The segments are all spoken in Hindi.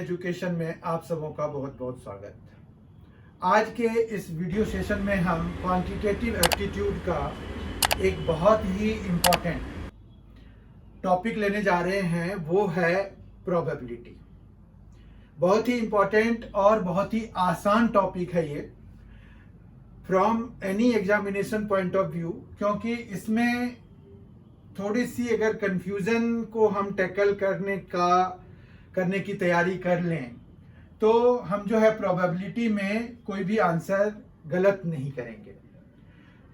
एजुकेशन में आप सबों का बहुत बहुत स्वागत। आज के इस वीडियो सेशन में हम क्वांटिटेटिव एप्टीट्यूड का एक बहुत ही इम्पोर्टेंट टॉपिक लेने जा रहे हैं, वो है प्रोबेबिलिटी। बहुत ही इम्पोर्टेंट और बहुत ही आसान टॉपिक है ये from any examination point of view, क्योंकि इसमें थोड़ी सी अगर कंफ्यूजन को हम टैकल करने की तैयारी कर लें तो हम जो है प्रोबेबिलिटी में कोई भी आंसर गलत नहीं करेंगे।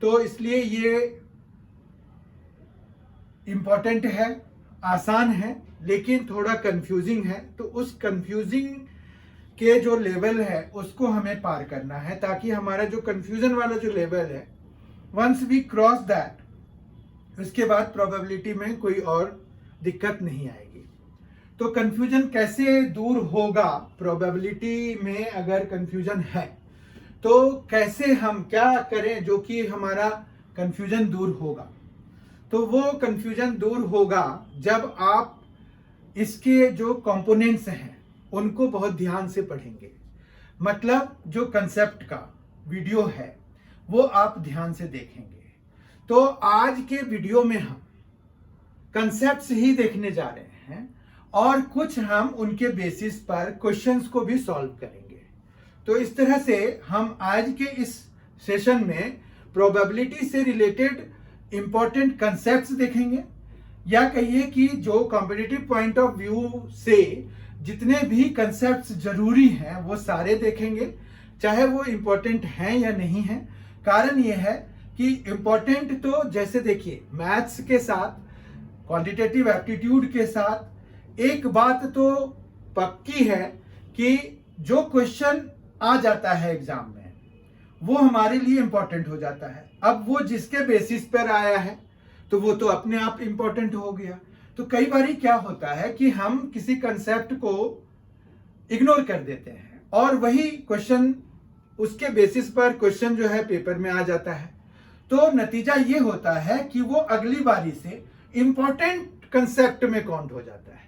तो इसलिए ये इम्पोर्टेंट है, आसान है, लेकिन थोड़ा कंफ्यूजिंग है। तो उस कंफ्यूजिंग के जो लेवल है उसको हमें पार करना है, ताकि हमारा जो कंफ्यूजन वाला जो लेवल है, वंस वी क्रॉस दैट, उसके बाद प्रोबेबिलिटी में कोई और दिक्कत नहीं आएगी। तो कंफ्यूजन कैसे दूर होगा? प्रोबेबिलिटी में अगर कंफ्यूजन है तो कैसे हम क्या करें जो कि हमारा कंफ्यूजन दूर होगा? तो वो कंफ्यूजन दूर होगा जब आप इसके जो कंपोनेंट्स हैं उनको बहुत ध्यान से पढ़ेंगे। मतलब जो कंसेप्ट का वीडियो है वो आप ध्यान से देखेंगे। तो आज के वीडियो में हम कंसेप्ट्स ही देखने जा रहे हैं और कुछ हम उनके बेसिस पर क्वेश्चंस को भी सॉल्व करेंगे। तो इस तरह से हम आज के इस सेशन में प्रोबेबिलिटी से रिलेटेड इंपॉर्टेंट कंसेप्ट्स देखेंगे, या कहिए कि जो कॉम्पिटिटिव पॉइंट ऑफ व्यू से जितने भी कंसेप्ट्स जरूरी हैं वो सारे देखेंगे, चाहे वो इंपॉर्टेंट हैं या नहीं है। कारण ये है कि इंपॉर्टेंट तो जैसे देखिए, मैथ्स के साथ, क्वांटिटेटिव एप्टीट्यूड के साथ एक बात तो पक्की है कि जो क्वेश्चन आ जाता है एग्जाम में वो हमारे लिए इंपॉर्टेंट हो जाता है। अब वो जिसके बेसिस पर आया है तो वो तो अपने आप इंपॉर्टेंट हो गया। तो कई बार क्या होता है कि हम किसी कंसेप्ट को इग्नोर कर देते हैं और वही क्वेश्चन, उसके बेसिस पर क्वेश्चन जो है पेपर में आ जाता है। तो नतीजा ये होता है कि वो अगली बारी से इंपॉर्टेंट कंसेप्ट में काउंट हो जाता है।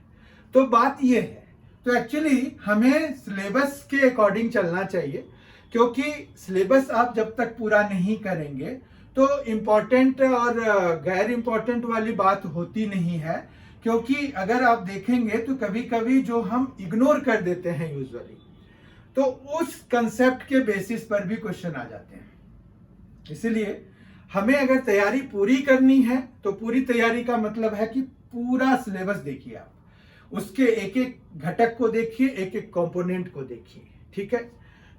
तो बात ये है, तो एक्चुअली हमें सिलेबस के अकॉर्डिंग चलना चाहिए, क्योंकि सिलेबस आप जब तक पूरा नहीं करेंगे तो इंपॉर्टेंट और गैर इंपॉर्टेंट वाली बात होती नहीं है। क्योंकि अगर आप देखेंगे तो कभी कभी जो हम इग्नोर कर देते हैं यूजुअली, तो उस कंसेप्ट के बेसिस पर भी क्वेश्चन आ जाते हैं। इसलिए हमें अगर तैयारी पूरी करनी है तो पूरी तैयारी का मतलब है कि पूरा सिलेबस देखिए, आप उसके एक एक घटक को देखिए, एक एक कंपोनेंट को देखिए। ठीक है,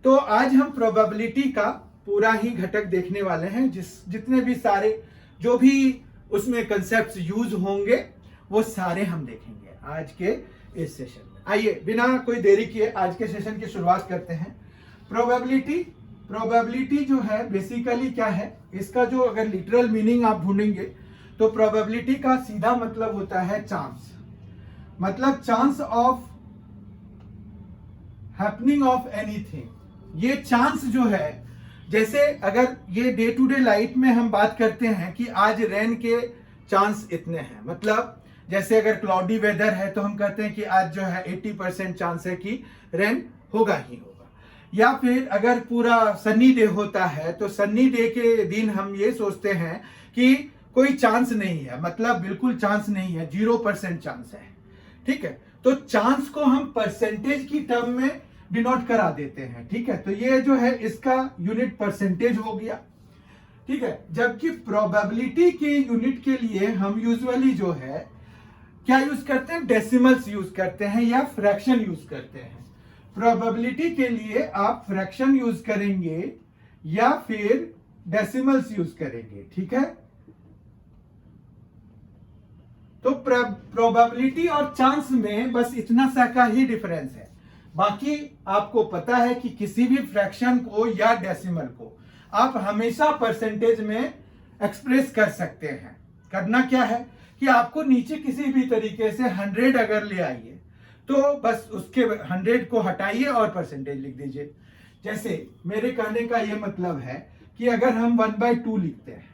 तो आज हम प्रोबेबिलिटी का पूरा ही घटक देखने वाले हैं। जितने भी सारे जो भी उसमें कंसेप्ट्स यूज होंगे वो सारे हम देखेंगे आज के इस सेशन में। आइए बिना कोई देरी किए आज के सेशन की शुरुआत करते हैं। प्रोबेबिलिटी जो है बेसिकली क्या है, इसका जो अगर लिटरल मीनिंग आप ढूंढेंगे तो प्रोबेबिलिटी का सीधा मतलब होता है चांस। मतलब chance of happening of anything. ये चांस जो है, जैसे अगर ये डे टू डे लाइफ में हम बात करते हैं कि आज रेन के चांस इतने हैं, मतलब जैसे अगर क्लाउडी वेदर है तो हम कहते हैं कि आज जो है 80% चांस है कि रेन होगा ही होगा। या फिर अगर पूरा सन्नी डे होता है तो सन्नी डे के दिन हम ये सोचते हैं कि कोई चांस नहीं है, मतलब बिल्कुल चांस नहीं है, 0% चांस है। ठीक है, तो चांस को हम परसेंटेज की टर्म में डिनोट करा देते हैं। ठीक है, तो ये जो है इसका यूनिट परसेंटेज हो गया। ठीक है, जबकि प्रोबेबिलिटी के यूनिट के लिए हम यूजुअली जो है क्या यूज करते हैं, डेसिमल्स यूज करते हैं या फ्रैक्शन यूज करते हैं। प्रोबेबिलिटी के लिए आप फ्रैक्शन यूज करेंगे या फिर डेसिमल्स यूज करेंगे। ठीक है, तो प्रोबेबिलिटी और चांस में बस इतना सा का ही डिफरेंस है। बाकी आपको पता है कि किसी भी फ्रैक्शन को या डेसिमल को आप हमेशा परसेंटेज में एक्सप्रेस कर सकते हैं। करना क्या है कि आपको नीचे किसी भी तरीके से 100 अगर ले आइए तो बस उसके 100 को हटाइए और परसेंटेज लिख दीजिए। जैसे मेरे कहने का यह मतलब है कि अगर हम 1/2 लिखते हैं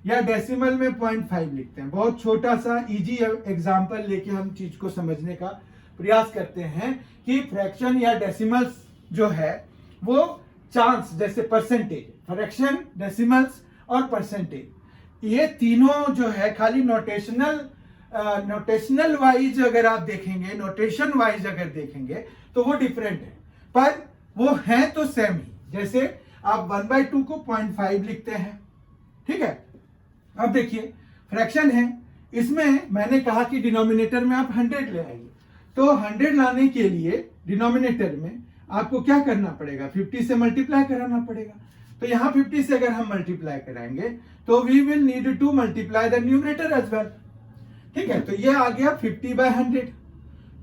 या डेसिमल में 0.5 लिखते हैं, बहुत छोटा सा इजी एग्जांपल लेके हम चीज को समझने का प्रयास करते हैं कि फ्रैक्शन या डेसिमल्स जो है वो चांस, जैसे परसेंटेज, फ्रैक्शन, डेसिमल्स और परसेंटेज, ये तीनों जो है खाली नोटेशनल वाइज अगर आप देखेंगे, नोटेशन वाइज अगर देखेंगे तो वो डिफरेंट है, पर वो है तो सेम ही। जैसे आप 1/2 को 0.5 लिखते हैं, ठीक है। अब देखिए फ्रैक्शन है, इसमें मैंने कहा कि डिनोमिनेटर में आप 100 ले आइए, तो 100 लाने के लिए डिनोमिनेटर में आपको क्या करना पड़ेगा, 50 से मल्टीप्लाई कराना पड़ेगा। तो यहाँ 50 से अगर हम मल्टीप्लाई कराएंगे तो we will need to multiply the numerator as well, ठीक है। तो ये आ गया 50/100।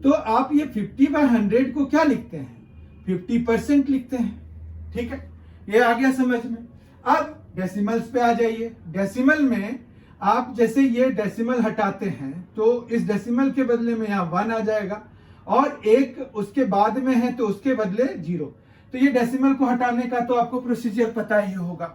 तो आप ये 50/100 को क्या लिखते हैं, 50% लिखते हैं, ठीक है। ये आ गया समझ में। अब डेसिमल्स पे आ जाइए। डेसिमल में आप जैसे ये डेसिमल हटाते हैं तो इस डेसिमल के बदले में यहाँ 1 आ जाएगा, और एक उसके बाद में है तो उसके बदले 0। तो ये डेसिमल को हटाने का तो आपको प्रोसीजर पता ही होगा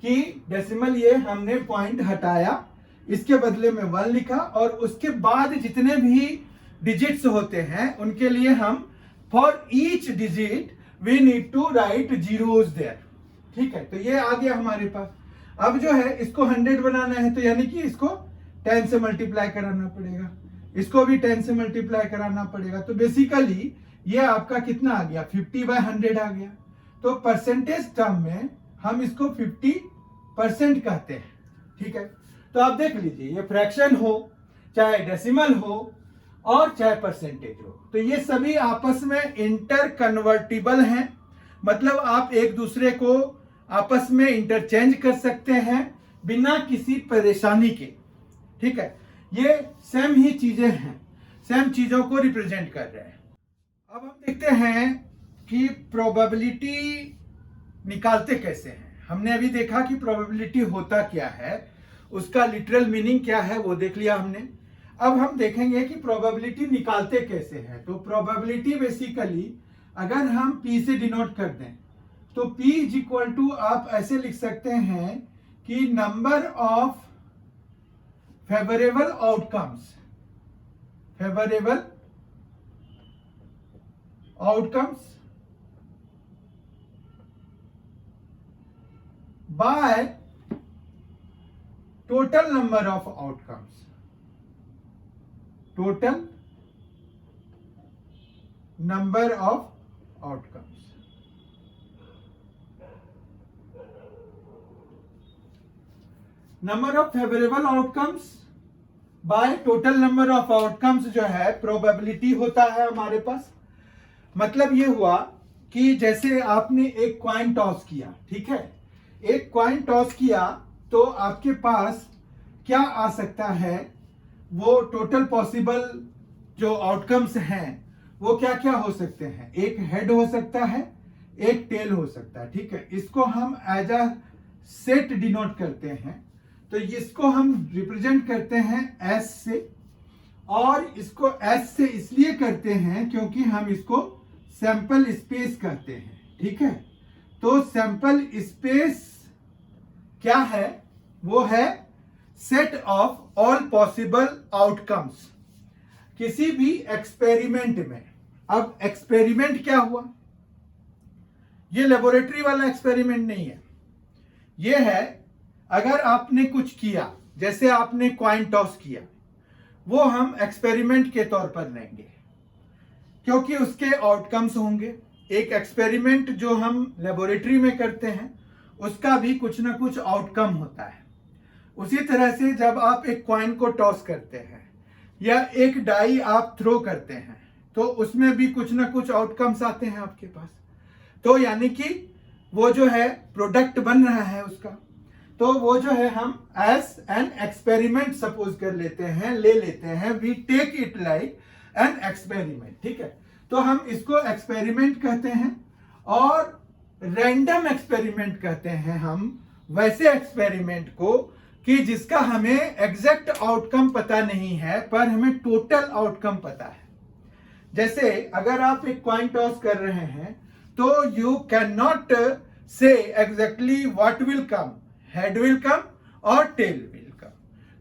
कि डेसिमल, ये हमने पॉइंट हटाया, इसके बदले में 1 लिखा, और उसके बाद जितने भी डिजिट्स होते हैं उनके लिए हम for each digit we need to write zeros there, ठीक है। तो ये आ गया हमारे पास। अब जो है इसको 100 बनाना है तो यानी कि इसको 10 से मल्टीप्लाई कराना पड़ेगा, इसको भी 10 से मल्टीप्लाई कराना पड़ेगा। तो बेसिकली ये आपका कितना आ गया, 50/100 आ गया। तो परसेंटेज टर्म में हम इसको 50% कहते हैं, ठीक है। तो आप देख लीजिए, ये फ्रैक्शन हो, चाहे डेसिमल हो और चाहे परसेंटेज हो, तो ये सभी आपस में इंटर कन्वर्टिबल हैं। मतलब आप एक दूसरे को आपस में इंटरचेंज कर सकते हैं बिना किसी परेशानी के, ठीक है। ये सेम ही चीजें हैं, सेम चीजों को रिप्रेजेंट कर रहे हैं। अब हम देखते हैं कि प्रोबेबिलिटी निकालते कैसे हैं। हमने अभी देखा कि प्रोबेबिलिटी होता क्या है, उसका लिटरल मीनिंग क्या है वो देख लिया हमने। अब हम देखेंगे कि प्रोबेबिलिटी निकालते कैसे हैं। तो प्रोबेबिलिटी बेसिकली अगर हम P से डिनोट कर दें तो P इज इक्वल टू, आप ऐसे लिख सकते हैं कि number of favourable outcomes, favourable outcomes by total number of outcomes, total number of outcomes. Number of favourable outcomes by total number of outcomes जो है प्रोबेबिलिटी होता है हमारे पास। मतलब ये हुआ कि जैसे आपने एक कॉइन टॉस किया, ठीक है, एक कॉइन टॉस किया तो आपके पास क्या आ सकता है, वो टोटल पॉसिबल जो आउटकम्स हैं वो क्या क्या हो सकते हैं। एक हेड हो सकता है, एक टेल हो सकता है, ठीक है। इसको हम एज अ सेट डिनोट करते हैं। तो इसको हम रिप्रेजेंट करते हैं एस से, और इसको एस से इसलिए करते हैं क्योंकि हम इसको सैंपल स्पेस कहते हैं, ठीक है। तो सैंपल स्पेस क्या है, वो है set of all possible outcomes किसी भी एक्सपेरिमेंट में। अब एक्सपेरिमेंट क्या हुआ, ये लेबोरेटरी वाला एक्सपेरिमेंट नहीं है, ये है अगर आपने कुछ किया, जैसे आपने कॉइन टॉस किया, वो हम एक्सपेरिमेंट के तौर पर लेंगे क्योंकि उसके आउटकम्स होंगे। एक एक्सपेरिमेंट जो हम लेबोरेटरी में करते हैं उसका भी कुछ ना कुछ आउटकम होता है। उसी तरह से जब आप एक कॉइन को टॉस करते हैं या एक डाई आप थ्रो करते हैं तो उसमें भी कुछ ना कुछ आउटकम्स आते हैं आपके पास। तो यानी कि वो जो है प्रोडक्ट बन रहा है उसका, तो वो जो है हम एज एन एक्सपेरिमेंट सपोज कर लेते हैं, ले लेते हैं, we take it like an experiment, ठीक है। तो हम इसको एक्सपेरिमेंट कहते हैं, और रैंडम एक्सपेरिमेंट कहते हैं हम वैसे एक्सपेरिमेंट को कि जिसका हमें एग्जैक्ट आउटकम पता नहीं है पर हमें टोटल आउटकम पता है। जैसे अगर आप एक कॉइन टॉस कर रहे हैं तो यू कैन नॉट से exactly what will come, head will come और टेल विल कम,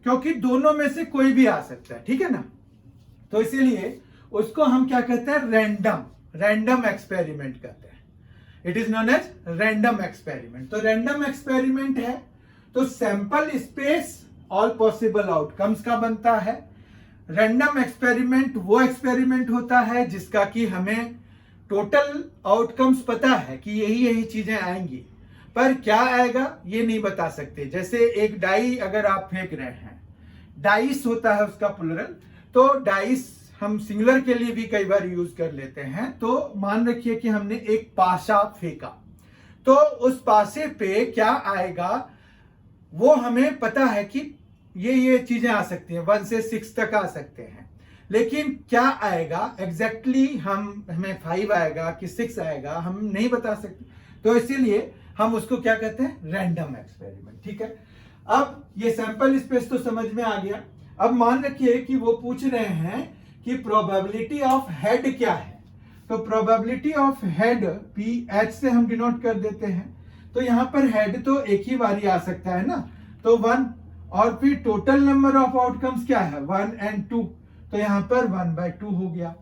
क्योंकि दोनों में से कोई भी आ सकता है, ठीक है ना। तो इसीलिए उसको हम क्या कहते हैं, रैंडम एक्सपेरिमेंट कहते हैं। It is known as random experiment. तो रैंडम एक्सपेरिमेंट है तो sample space all possible outcomes का बनता है। रैंडम एक्सपेरिमेंट वो एक्सपेरिमेंट होता है जिसका कि हमें टोटल आउटकम्स पता है कि यही चीजें आएंगी, पर क्या आएगा ये नहीं बता सकते। जैसे एक डाई अगर आप फेंक रहे हैं, डाइस होता है उसका प्लुरल, तो डाइस हम सिंगुलर के लिए भी कई बार यूज कर लेते हैं। तो मान रखिए कि हमने एक पासा फेंका, तो उस पासे पे क्या आएगा वो हमें पता है कि ये चीजें आ सकती हैं, 1 से 6 तक आ सकते हैं, लेकिन क्या आएगा एग्जैक्टली हमें 5 आएगा कि 6 आएगा हम नहीं बता सकते। तो इसीलिए हम उसको क्या कहते हैं, रैंडम एक्सपेरिमेंट। ठीक है, अब ये सैंपल स्पेस तो समझ में आ गया। अब मान रखिए कि वो पूछ रहे हैं कि प्रोबेबिलिटी ऑफ हेड क्या है। तो प्रोबेबिलिटी ऑफ हेड PH से हम डिनोट कर देते हैं। तो यहां पर हेड तो एक ही बारी आ सकता है ना, तो 1, और फिर टोटल नंबर ऑफ आउटकम्स क्या है, 1 और 2, तो यहां पर 1/2 हो गया।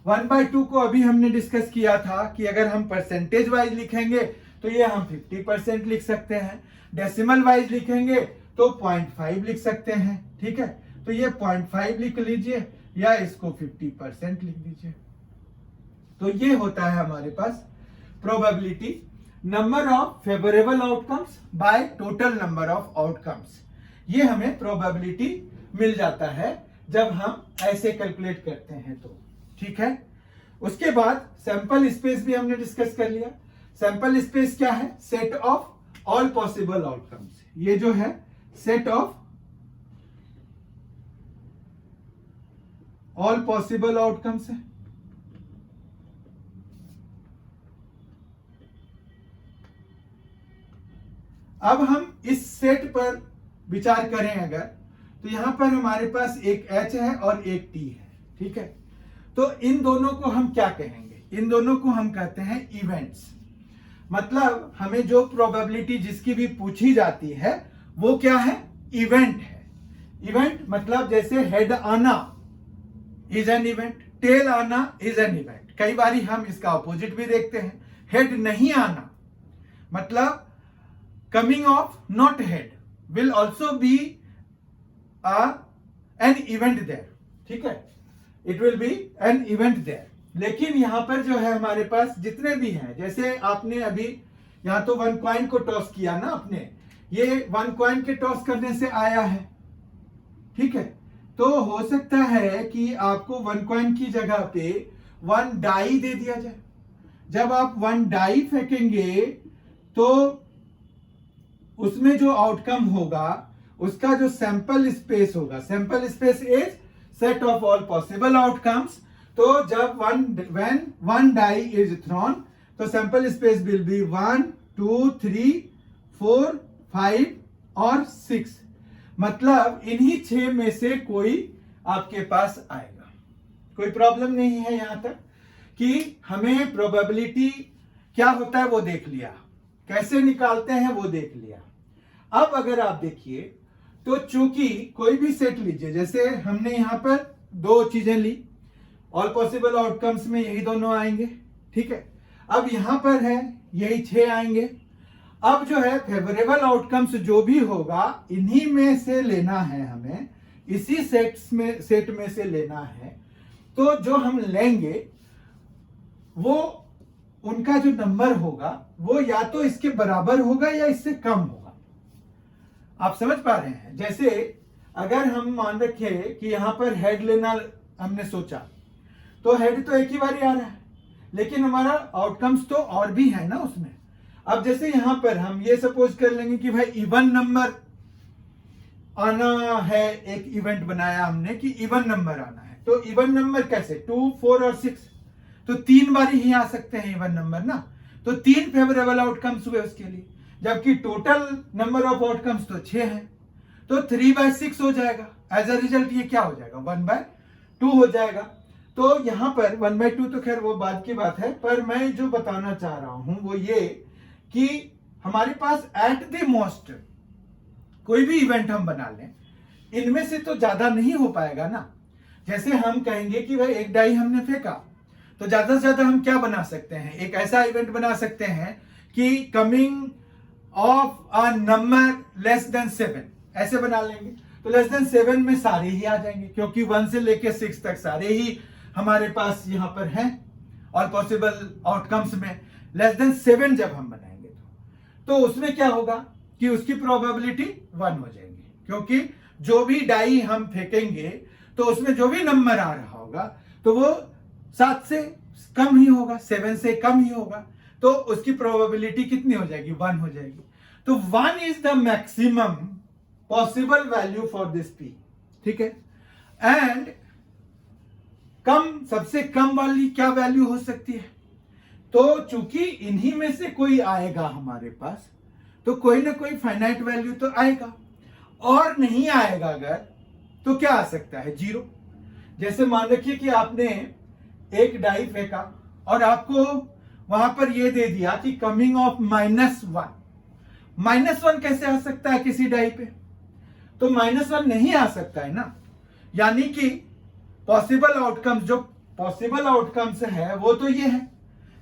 1/2 को अभी हमने डिस्कस किया था कि अगर हम परसेंटेज वाइज लिखेंगे तो ये हम 50% लिख सकते हैं, डेसिमल वाइज लिखेंगे तो 0.5 लिख सकते हैं। ठीक है, तो ये 0.5 लिख लीजिए या इसको 50% लिख दीजिए। तो ये होता है हमारे पास probability, number of favourable outcomes by total number of outcomes. ये हमें प्रोबेबिलिटी मिल जाता है जब हम ऐसे कैलकुलेट करते हैं तो। ठीक है, उसके बाद सैंपल स्पेस भी हमने डिस्कस कर लिया। सैंपल स्पेस क्या है, set of all possible outcomes. ये जो है set of all possible outcomes है। अब हम इस सेट पर विचार करें अगर, तो यहां पर हमारे पास एक H है और एक T है। ठीक है, तो इन दोनों को हम क्या कहेंगे, इन दोनों को हम कहते हैं इवेंट्स। मतलब हमें जो प्रोबेबिलिटी जिसकी भी पूछी जाती है वो क्या है, इवेंट है। इवेंट मतलब जैसे हेड आना इज एन इवेंट, टेल आना इज एन इवेंट। कई बार हम इसका अपोजिट भी देखते हैं, हेड नहीं आना मतलब coming of not head will also be an event there। ठीक है, it will be an event there। लेकिन यहां पर जो है हमारे पास जितने भी हैं, जैसे आपने अभी यहां तो 1 कॉइन को टॉस किया ना आपने, ये 1 कॉइन के टॉस करने से आया है। ठीक है, तो हो सकता है कि आपको 1 कॉइन की जगह पे 1 डाई दे दिया जाए। जब आप 1 डाई फेंकेंगे तो उसमें जो आउटकम होगा उसका जो सैंपल स्पेस होगा, sample space is set of all possible outcomes. तो जब when one die is thrown तो सैंपल स्पेस विल बी 1 2 3 4 5 और 6। मतलब इन्हीं 6 में से कोई आपके पास आएगा। कोई प्रॉब्लम नहीं है यहां तक कि हमें प्रोबेबिलिटी क्या होता है वो देख लिया, कैसे निकालते हैं वो देख लिया। अब अगर आप देखिए तो चूंकि कोई भी सेट लीजिए, जैसे हमने यहां पर 2 चीजें ली, ऑल पॉसिबल आउटकम्स में यही दोनों आएंगे। ठीक है, अब यहां पर है यही 6 आएंगे। अब जो है फेवरेबल आउटकम्स जो भी होगा इन्हीं में से लेना है हमें, इसी सेट में से लेना है। तो जो हम लेंगे वो उनका जो नंबर होगा वो या तो इसके बराबर होगा या इससे कम होगा। आप समझ पा रहे हैं, जैसे अगर हम मान रखे कि यहां पर हेड लेना हमने सोचा, तो हेड तो एक ही बार आ रहा है, लेकिन हमारा आउटकम्स तो और भी है ना उसमें। अब जैसे यहां पर हम ये सपोज कर लेंगे कि भाई इवन नंबर आना है, एक इवेंट बनाया हमने कि इवन नंबर आना है। तो इवन नंबर कैसे, 2 4 और 6, तो 3 बार ही आ सकते हैं इवन नंबर ना, तो 3 फेवरेबल आउटकम्स हुए उसके लिए, जबकि टोटल नंबर ऑफ आउटकम्स तो 6 है, तो 3/6 हो जाएगा। एज अ रिजल्ट ये क्या हो जाएगा, 1/2 हो जाएगा। तो यहां पर 1/2 तो खैर वो बाद की बात है, पर मैं जो बताना चाह रहा हूं वो ये कि हमारे पास एट द मोस्ट कोई भी इवेंट हम बना लें, इनमें से तो ज्यादा नहीं हो पाएगा ना। जैसे हम कहेंगे कि भाई एक डाई हमने फेंका, तो ज्यादा से ज्यादा हम क्या बना सकते हैं, एक ऐसा इवेंट बना सकते हैं कि coming of a number less than 7, ऐसे बना लेंगे। तो लेस देन 7 में सारे ही आ जाएंगे, क्योंकि 1 से लेके 6 तक सारे ही हमारे पास यहाँ पर हैं। और पॉसिबल आउटकम्स में लेस देन 7 जब हम बनाएंगे तो उसमें क्या होगा कि उसकी प्रोबेबिलिटी 1 हो जाएगी, क्योंकि जो भी डाई हम फेंकेंगे तो उसमें जो भी नंबर आ रहा होगा तो वो 7 से कम ही होगा, 7 से कम ही होगा, तो उसकी प्रोबेबिलिटी कितनी हो जाएगी, 1 हो जाएगी। तो 1 is the maximum possible value for this P, ठीक है। एंड कम, सबसे कम वाली क्या वैल्यू हो सकती है, तो चूंकि इन्हीं में से कोई आएगा हमारे पास, तो कोई ना कोई फाइनाइट वैल्यू तो आएगा, और नहीं आएगा अगर तो क्या आ सकता है, 0। जैसे मान रखिए कि आपने एक डाई फेंका और आपको वहां पर यह दे दिया कि कमिंग ऑफ -1। -1 कैसे आ सकता है किसी डाई पे, तो -1 नहीं आ सकता है ना, यानी कि पॉसिबल आउटकम्स, जो पॉसिबल आउटकम्स है वो तो ये है,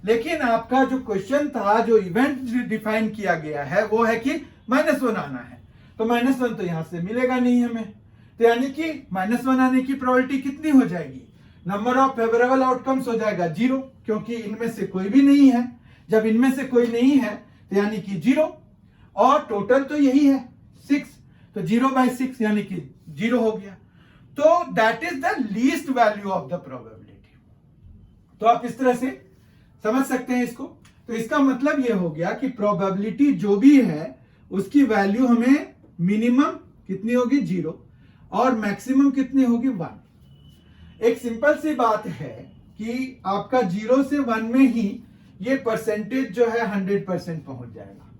लेकिन आपका जो क्वेश्चन था, जो इवेंट डिफाइन किया गया है वो है कि -1 आना है, तो -1 तो यहां से मिलेगा नहीं हमें, तो यानी कि -1 आने की प्रोबेबिलिटी कितनी हो जाएगी, नंबर ऑफ फेवरेबल आउटकम्स हो जाएगा 0, क्योंकि इनमें से कोई भी नहीं है। जब इनमें से कोई नहीं है तो यानी कि 0, और टोटल तो यही है 6, तो 0/6 यानी कि 0 हो गया। तो that is the least value of the probability. तो आप इस तरह से समझ सकते हैं इसको। तो इसका मतलब यह हो गया कि प्रोबेबिलिटी जो भी है उसकी वैल्यू हमें मिनिमम कितनी होगी, 0, और मैक्सिमम कितनी होगी, 1। एक सिंपल सी बात है कि आपका 0 से 1 में ही ये परसेंटेज जो है 100% पहुंच जाएगा।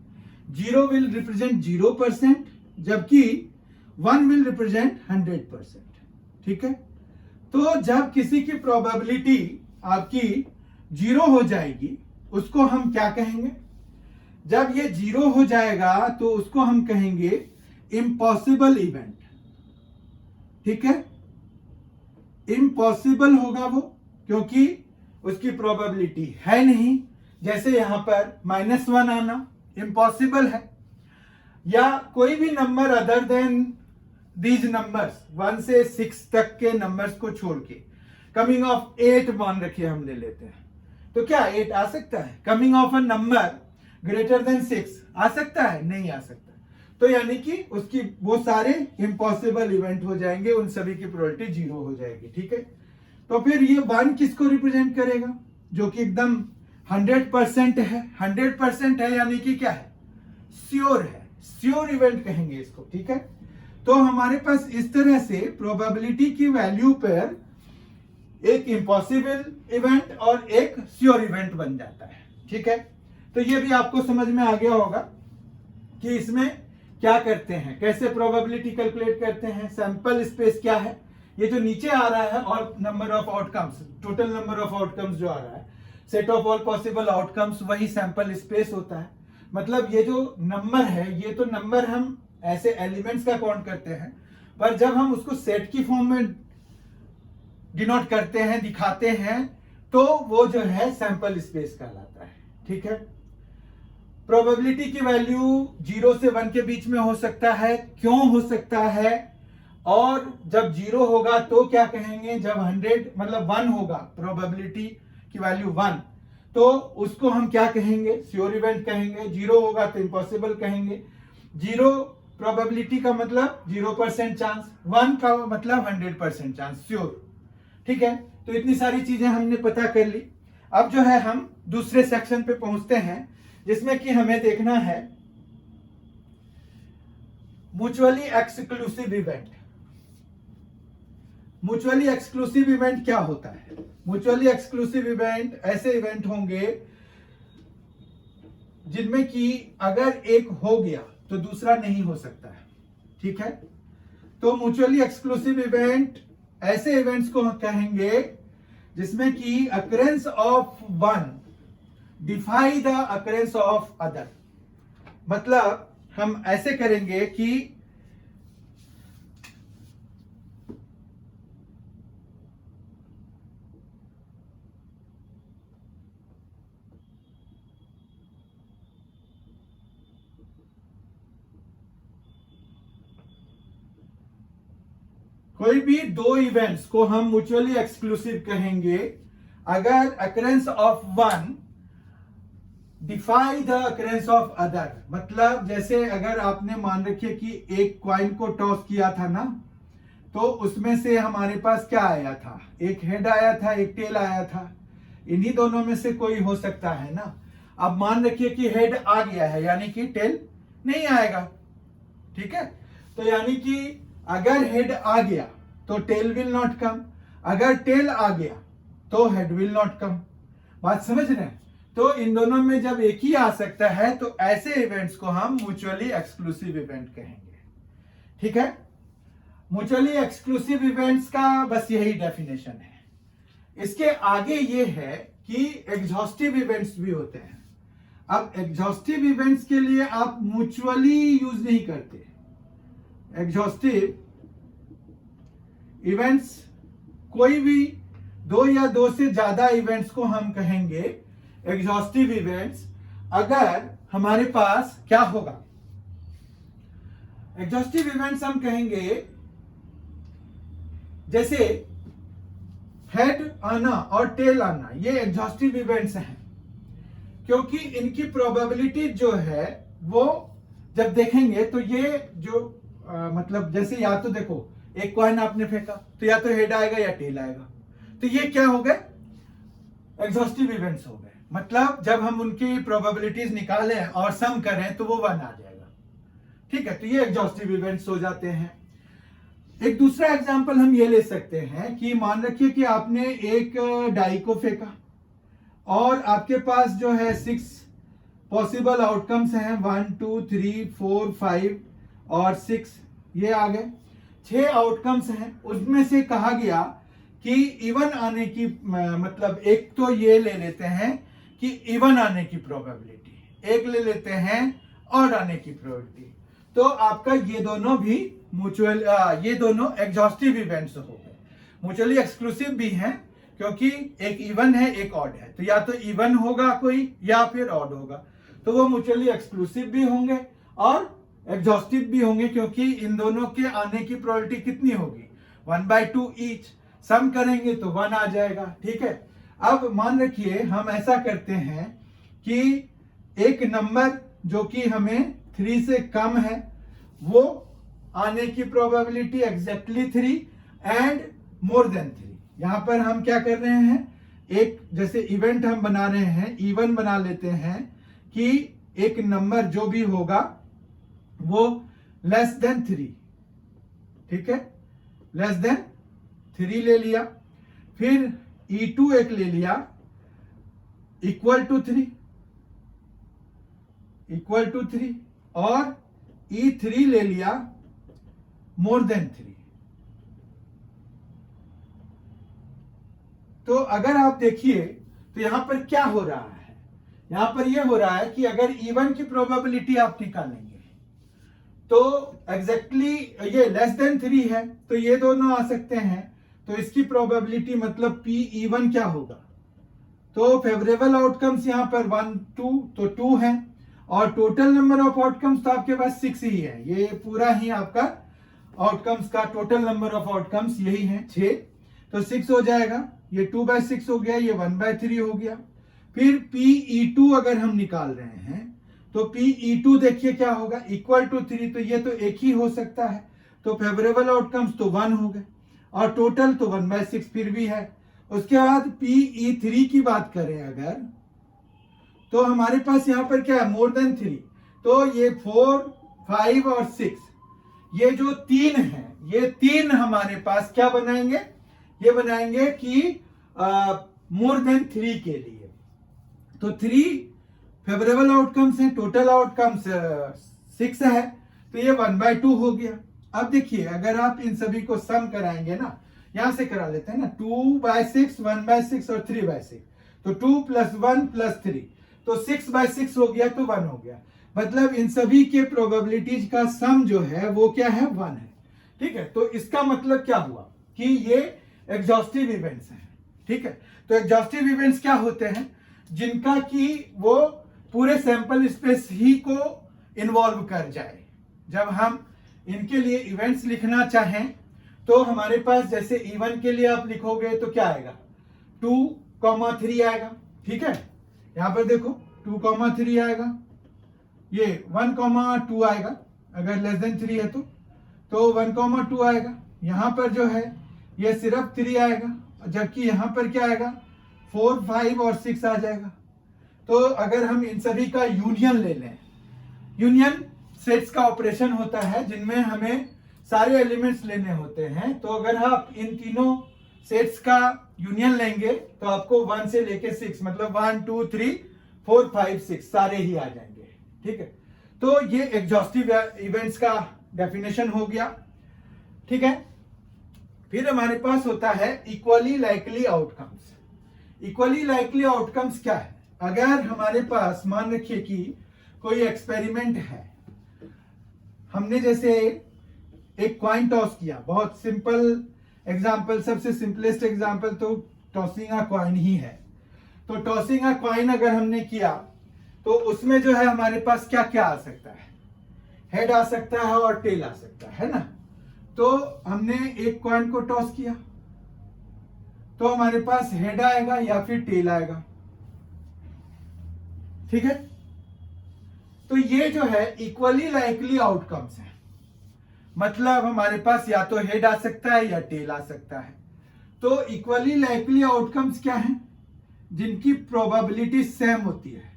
0 विल रिप्रेजेंट 0%, जबकि 1 विल रिप्रेजेंट 100%, ठीक है। तो जब किसी की प्रोबेबिलिटी आपकी 0 हो जाएगी, उसको हम क्या कहेंगे, जब ये 0 हो जाएगा तो उसको हम कहेंगे इम्पॉसिबल इवेंट, ठीक है। इम्पॉसिबल होगा वो, क्योंकि उसकी प्रोबेबिलिटी है नहीं। जैसे यहां पर -1 आना इम्पॉसिबल है, या कोई भी number other than these numbers 1 से 6 तक के नंबर्स को छोड़ के, कमिंग ऑफ 8 मान रखिए हम ले लेते हैं, तो क्या 8 आ सकता है, coming of a number greater than 6 आ सकता है, नहीं आ सकता। तो यानी कि उसकी वो सारे इम्पॉसिबल इवेंट हो जाएंगे, उन सभी की प्रोबेबिलिटी 0 हो जाएगी, ठीक है। तो फिर ये 1 किसको रिप्रेजेंट करेगा, जो कि एकदम 100% है। 100% है यानी कि क्या है, श्योर है, श्योर इवेंट कहेंगे इसको, ठीक है। तो हमारे पास इस तरह से प्रोबेबिलिटी की वैल्यू पर एक इम्पॉसिबल इवेंट और एक श्योर इवेंट बन जाता है, ठीक है। तो ये भी आपको समझ में आ गया होगा कि इसमें क्या करते हैं, कैसे प्रोबेबिलिटी कैलकुलेट करते हैं। सैंपल स्पेस क्या है, ये जो नीचे आ रहा है, और number of outcomes, total number of outcomes जो आ रहा है, set of all possible outcomes, वही सैंपल स्पेस होता है। मतलब ये जो नंबर है, ये तो नंबर हम ऐसे एलिमेंट्स का काउंट करते हैं, पर जब हम उसको सेट की फॉर्म में डिनोट करते हैं, दिखाते हैं, तो वो जो है सैंपल स्पेस कहलाता है, ठीक है। प्रोबेबिलिटी की वैल्यू 0 से 1 के बीच में हो सकता है, क्यों हो सकता है, और जब 0 होगा तो क्या कहेंगे, जब 100 मतलब 1 होगा, प्रोबेबिलिटी की वैल्यू 1, तो उसको हम क्या कहेंगे, श्योर इवेंट कहेंगे। 0 होगा तो इम्पॉसिबल कहेंगे। 0 प्रोबेबिलिटी का मतलब 0% चांस, 1 का मतलब 100% चांस, श्योर, ठीक है। तो इतनी सारी चीजें हमने पता कर ली। अब जो है हम दूसरे सेक्शन पे पहुंचते हैं, जिसमें कि हमें देखना है mutually exclusive event. Mutually exclusive event क्या होता है, म्यूचुअली एक्सक्लूसिव इवेंट ऐसे इवेंट होंगे जिनमें कि अगर एक हो गया तो दूसरा नहीं हो सकता है, ठीक है। तो म्यूचुअली एक्सक्लूसिव इवेंट ऐसे इवेंट्स को कहेंगे जिसमें कि occurrence of one defy the occurrence of other. मतलब हम ऐसे करेंगे कि कोई भी दो इवेंट्स को हम म्यूचुअली एक्सक्लूसिव कहेंगे अगर occurrence of one defy the occurrence of other. मतलब जैसे अगर आपने मान रखिए कि एक क्वाइन को टॉस किया था ना, तो उसमें से हमारे पास क्या आया था, एक हेड आया था, एक टेल आया था। इन्हीं दोनों में से कोई हो सकता है ना। अब मान रखिए कि हेड आ गया है, यानी कि टेल नहीं आएगा। ठीक है, तो यानी कि अगर हेड आ गया तो टेल विल नॉट कम, अगर टेल आ गया तो हेड विल नॉट कम। बात समझ रहे हैं? तो इन दोनों में जब एक ही आ सकता है तो ऐसे इवेंट्स को हम म्यूचुअली एक्सक्लूसिव इवेंट कहेंगे। ठीक है, म्यूचुअली एक्सक्लूसिव इवेंट्स का बस यही डेफिनेशन है। इसके आगे ये है कि एग्जॉस्टिव इवेंट्स भी होते हैं। अब एग्जॉस्टिव इवेंट्स के लिए आप म्यूचुअली यूज नहीं करते। एग्जॉस्टिव इवेंट्स कोई भी दो या दो से ज्यादा इवेंट्स को हम कहेंगे एग्जॉस्टिव इवेंट्स अगर हमारे पास क्या होगा। एग्जॉस्टिव इवेंट्स हम कहेंगे जैसे हेड आना और टेल आना, ये एग्जॉस्टिव इवेंट्स हैं, क्योंकि इनकी प्रोबेबिलिटी जो है वो जब देखेंगे तो ये जो मतलब जैसे या तो देखो एक कॉइन आपने फेंका तो या तो हेड आएगा या टेल आएगा, तो ये क्या हो गए, एग्जॉस्टिव इवेंट्स हो गए। मतलब जब हम उनकी प्रोबेबिलिटीज निकालें और सम करें तो वो 1 आ जाएगा। ठीक है, तो ये एग्जॉस्टिव इवेंट्स हो जाते हैं। एक दूसरा एग्जांपल हम ये ले सकते हैं कि मान रखिए कि आपने एक डाई को फेंका और आपके पास जो है 6 पॉसिबल आउटकम्स हैं, 1 2 3 4 5 और 6 ये आ गए। 6 आउटकम्स हैं, उसमें से कहा गया कि इवन आने की मतलब एक तो ये ले लेते हैं कि इवन आने की प्रोबेबिलिटी, एक ले लेते हैं ऑड आने की प्रोबेबिलिटी। तो आपका ये दोनों भी म्यूचुअल ये दोनों एग्जॉस्टिव इवेंट्स हो गए। म्यूचुअली एक्सक्लूसिव भी हैं क्योंकि एक इवन है एक ऑड है, तो या तो इवन होगा कोई या फिर ऑड होगा, तो वो म्यूचुअली एक्सक्लूसिव भी होंगे और एग्जॉस्टिव भी होंगे, क्योंकि इन दोनों के आने की प्रोबेबिलिटी कितनी होगी, 1/2 ईच। सम करेंगे तो 1 आ जाएगा। ठीक है, अब मान रखिए हम ऐसा करते हैं कि एक नंबर जो कि हमें 3 से कम है वो आने की probability exactly 3 and more than 3। यहां पर हम क्या कर रहे हैं, एक जैसे इवेंट हम बना रहे हैं, इवन बना लेते हैं कि एक नंबर जो भी होगा वो लेस देन 3। ठीक है, लेस देन 3 ले लिया, फिर E2 एक ले लिया इक्वल टू 3 और E3 ले लिया मोर देन 3। तो अगर आप देखिए तो यहां पर क्या हो रहा है, यहां पर यह हो रहा है कि अगर इवन की प्रोबेबिलिटी आप निकालेंगे तो एग्जैक्टली ये लेस देन 3 है, तो ये दोनों आ सकते हैं, तो इसकी प्रोबेबिलिटी मतलब P इवन क्या होगा, तो फेवरेबल आउटकम्स यहां पर 1 2 तो 2 है और टोटल नंबर ऑफ आउटकम्स तो आपके पास 6 ही है। ये पूरा ही आपका आउटकम्स का टोटल नंबर ऑफ आउटकम्स यही है 6, तो 6 हो जाएगा, ये 2/6 हो गया, ये 1/3 हो गया। फिर PE2 अगर हम निकाल रहे हैं तो PE2 देखिए क्या होगा, इक्वल टू 3, तो ये तो एक ही हो सकता है, तो फेवरेबल आउटकम्स तो 1 हो गए और टोटल तो 1/6 फिर भी है। उसके बाद PE3 की बात करें अगर, तो हमारे पास यहां पर क्या है, मोर देन 3, तो ये 4 5 और 6 ये जो 3 है, ये 3 हमारे पास क्या बनाएंगे, ये बनाएंगे कि मोर देन 3 के लिए। तो 3 फेवरेबल आउटकम्स हैं, टोटल आउटकम्स 6 है, तो ये 1/2 हो गया। अब देखिए अगर आप इन सभी को सम कराएंगे ना, यहां से करा लेते हैं ना, 2/6 1/6 और 3/6, तो 2 + 1 + 3, तो 6/6 हो गया, तो 1 हो गया। मतलब इन सभी के प्रोबेबिलिटीज का सम जो है वो क्या है, 1 है। ठीक है, तो इसका मतलब क्या हुआ कि ये एग्जॉस्टिव इवेंट्स हैं। ठीक है, तो एग्जॉस्टिव इवेंट्स क्या होते हैं, जिनका कि वो पूरे सैंपल स्पेस ही को इन्वॉल्व कर जाए। जब हम इनके लिए इवेंट्स लिखना चाहें तो हमारे पास जैसे E1 के लिए आप लिखोगे तो क्या आएगा, 2,3 आएगा। ठीक है, यहां पर देखो 2,3 आएगा, ये 1,2 आएगा अगर लेस देन 3 है तो 1,2 आएगा। यहां पर जो है ये सिर्फ 3 आएगा, जबकि यहां पर क्या आएगा 4, 5 और 6 आ जाएगा। तो अगर हम इन सभी का यूनियन ले लें, यूनियन सेट्स का ऑपरेशन होता है जिनमें हमें सारे एलिमेंट्स लेने होते हैं। तो अगर आप इन तीनों सेट्स का यूनियन लेंगे तो आपको 1 से लेके 6 मतलब 1, 2, 3, 4, 5, 6 सारे ही आ जाएंगे। ठीक है, तो ये एग्जॉस्टिव इवेंट्स का डेफिनेशन हो गया। ठीक है, फिर हमारे पास होता है equally likely outcomes. Equally likely outcomes क्या है, अगर हमारे पास मान रखिए कि कोई एक्सपेरिमेंट है, हमने जैसे एक कॉइन टॉस किया, बहुत सिंपल एग्जांपल, सबसे सिंपलेस्ट एग्जांपल तो टॉसिंग अ कॉइन ही है। तो टॉसिंग अ कॉइन अगर हमने किया तो उसमें जो है हमारे पास क्या क्या आ सकता है, हेड आ सकता है और टेल आ सकता है ना। तो हमने एक कॉइन को टॉस किया तो हमारे पास हेड आएगा या फिर टेल आएगा। ठीक है, तो ये जो है इक्वली लाइकली आउटकम्स है, मतलब हमारे पास या तो हेड आ सकता है या टेल आ सकता है। तो इक्वली लाइकली आउटकम्स क्या हैं, जिनकी प्रोबेबिलिटी सेम होती है,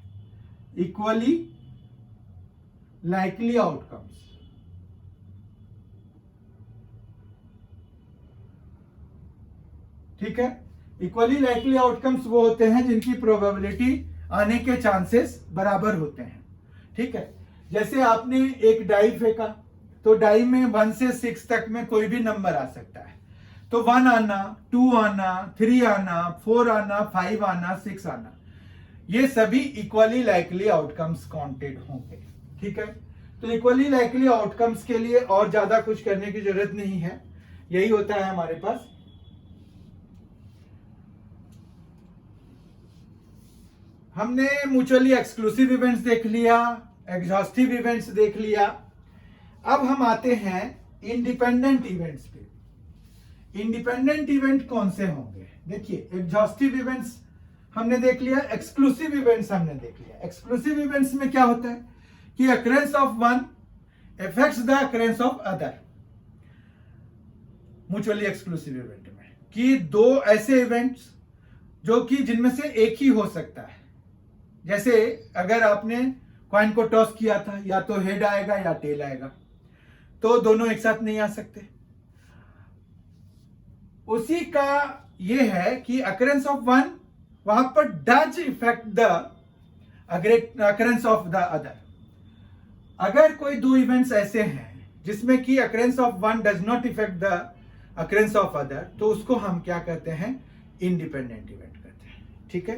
इक्वली लाइकली आउटकम्स। ठीक है, इक्वली लाइकली आउटकम्स वो होते हैं जिनकी प्रोबेबिलिटी आने के चांसेस बराबर होते हैं। ठीक है, जैसे आपने एक डाई फेंका तो डाई में 1 से 6 तक में कोई भी नंबर आ सकता है। तो 1 आना, 2 आना, 3 आना, 4 आना, 5 आना, 6 आना, ये सभी इक्वली लाइकली आउटकम्स काउंटेड होंगे। ठीक है, तो इक्वली लाइकली आउटकम्स के लिए और ज्यादा कुछ करने की जरूरत नहीं है, यही होता है हमारे पास। हमने म्यूचुअली एक्सक्लूसिव इवेंट्स देख लिया, एग्जॉस्टिव इवेंट्स देख लिया। अब हम आते हैं इंडिपेंडेंट इवेंट्स पे। इंडिपेंडेंट इवेंट कौन से होंगे, देखिए एग्जॉस्टिव इवेंट्स हमने देख लिया, एक्सक्लूसिव इवेंट्स हमने देख लिया। एक्सक्लूसिव इवेंट्स में क्या होता है कि occurrence of one affects the occurrence of other. Mutually exclusive event में कि दो ऐसे इवेंट्स जो कि जिनमें से एक ही हो सकता है, जैसे अगर आपने कॉइन को टॉस किया था, या तो हेड आएगा या टेल आएगा, तो दोनों एक साथ नहीं आ सकते। उसी का ये है कि अकरेंस ऑफ वन वहां पर does effect the occurrence of the other. अगर कोई दो इवेंट्स ऐसे हैं जिसमें कि occurrence of one does not effect the occurrence of other, तो उसको हम क्या कहते हैं, इंडिपेंडेंट इवेंट कहते हैं। ठीक है,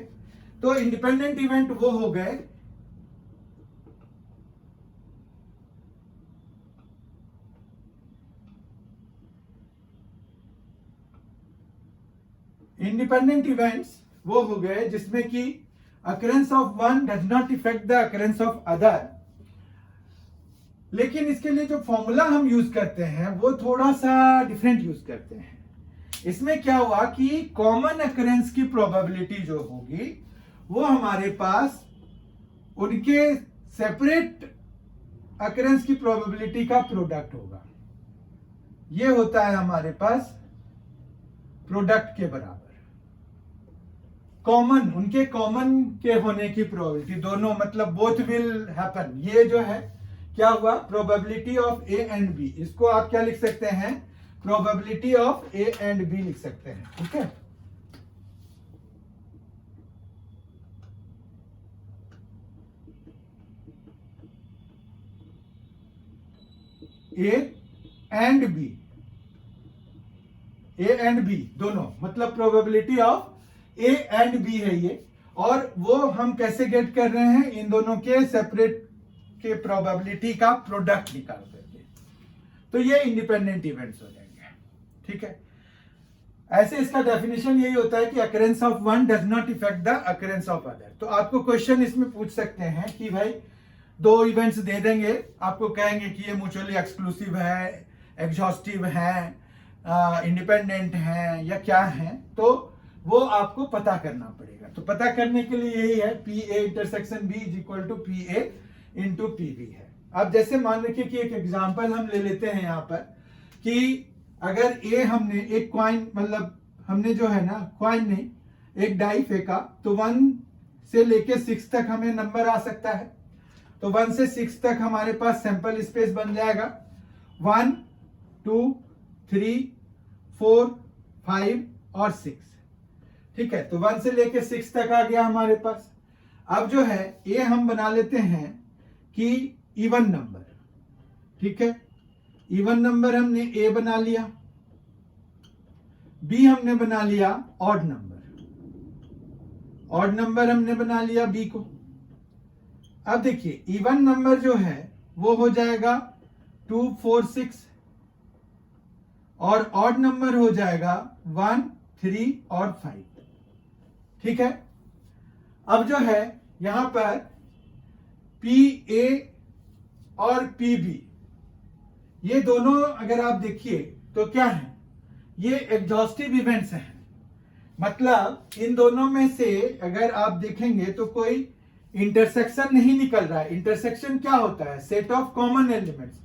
तो इंडिपेंडेंट इवेंट वो हो गए जिसमें कि occurrence of one does not effect the occurrence of other. लेकिन इसके लिए जो फॉर्मूला हम यूज करते हैं वो थोड़ा सा डिफरेंट यूज करते हैं। इसमें क्या हुआ कि कॉमन अकरेंस की प्रोबेबिलिटी जो होगी वो हमारे पास उनके सेपरेट अकरेंस की प्रोबेबिलिटी का प्रोडक्ट होगा। ये होता है हमारे पास प्रोडक्ट के बराबर। कॉमन, उनके कॉमन के होने की प्रोबेबिलिटी, दोनों मतलब बोथ विल हैपन। ये जो है क्या हुआ, probability of A and B. इसको आप क्या लिख सकते हैं, probability of A and B लिख सकते हैं। ठीक है, ए एंड बी दोनों, मतलब probability of A and B है ये। और वो हम कैसे गेट कर रहे हैं, इन दोनों के सेपरेट के प्रोबेबिलिटी का प्रोडक्ट निकाल करके। तो ये इंडिपेंडेंट इवेंट्स हो जाएंगे। ठीक है, ऐसे इसका डेफिनेशन यही होता है कि occurrence of one does not effect the occurrence of other. तो आपको क्वेश्चन इसमें पूछ सकते हैं कि भाई दो इवेंट्स दे देंगे, आपको कहेंगे कि ये म्यूचुअली एक्सक्लूसिव है, एग्जॉस्टिव है, इंडिपेंडेंट हैं या क्या हैं, तो वो आपको पता करना पड़ेगा। तो पता करने के लिए यही है, P A intersection B is equal to P A into P B है। अब जैसे मान रखिए कि एक एग्जांपल हम ले लेते हैं यहाँ पर कि अगर ए हमने एक क्वाइन, मतलब हमने जो है ना क्वाइन नहीं, एक डाई फेंका, तो 1 से लेके 6 तक हमें नंबर आ सकता है। तो 1 से 6 तक हमारे पास सैंपल स्पेस बन जाएगा 1 2 3 4 5 और 6। ठीक है, तो 1 से लेके 6 तक आ गया हमारे पास। अब जो है ये हम बना लेते हैं कि इवन नंबर। ठीक है, इवन नंबर हमने ए बना लिया, बी हमने बना लिया ऑड नंबर, ऑड नंबर हमने बना लिया बी को। अब देखिए इवन नंबर जो है वो हो जाएगा 2 4 6 और ऑड नंबर हो जाएगा 1 3 और 5। ठीक है, अब जो है यहां पर पी ए और पी बी, ये दोनों अगर आप देखिए तो क्या है, ये एग्जॉस्टिव इवेंट्स हैं। मतलब इन दोनों में से अगर आप देखेंगे तो कोई इंटरसेक्शन नहीं निकल रहा है। इंटरसेक्शन क्या होता है, सेट ऑफ कॉमन एलिमेंट्स।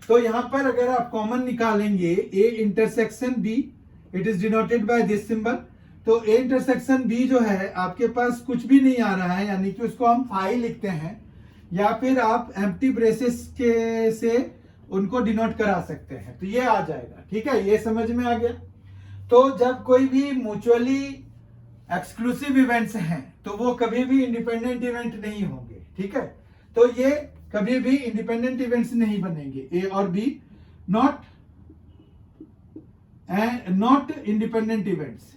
तो यहां पर अगर आप कॉमन निकालेंगे A intersection B, it is denoted by this symbol. तो ए इंटरसेक्शन बी जो है आपके पास कुछ भी नहीं आ रहा है, यानी कि उसको हम फाई लिखते हैं, या फिर आप एम्प्टी ब्रेसेस के से उनको डिनोट करा सकते हैं, तो ये आ जाएगा। ठीक है, ये समझ में आ गया। तो जब कोई भी म्यूचुअली एक्सक्लूसिव इवेंट्स हैं तो वो कभी भी इंडिपेंडेंट इवेंट नहीं होंगे। ठीक है, तो ये कभी भी इंडिपेंडेंट इवेंट्स नहीं बनेंगे, ए और B not independent events.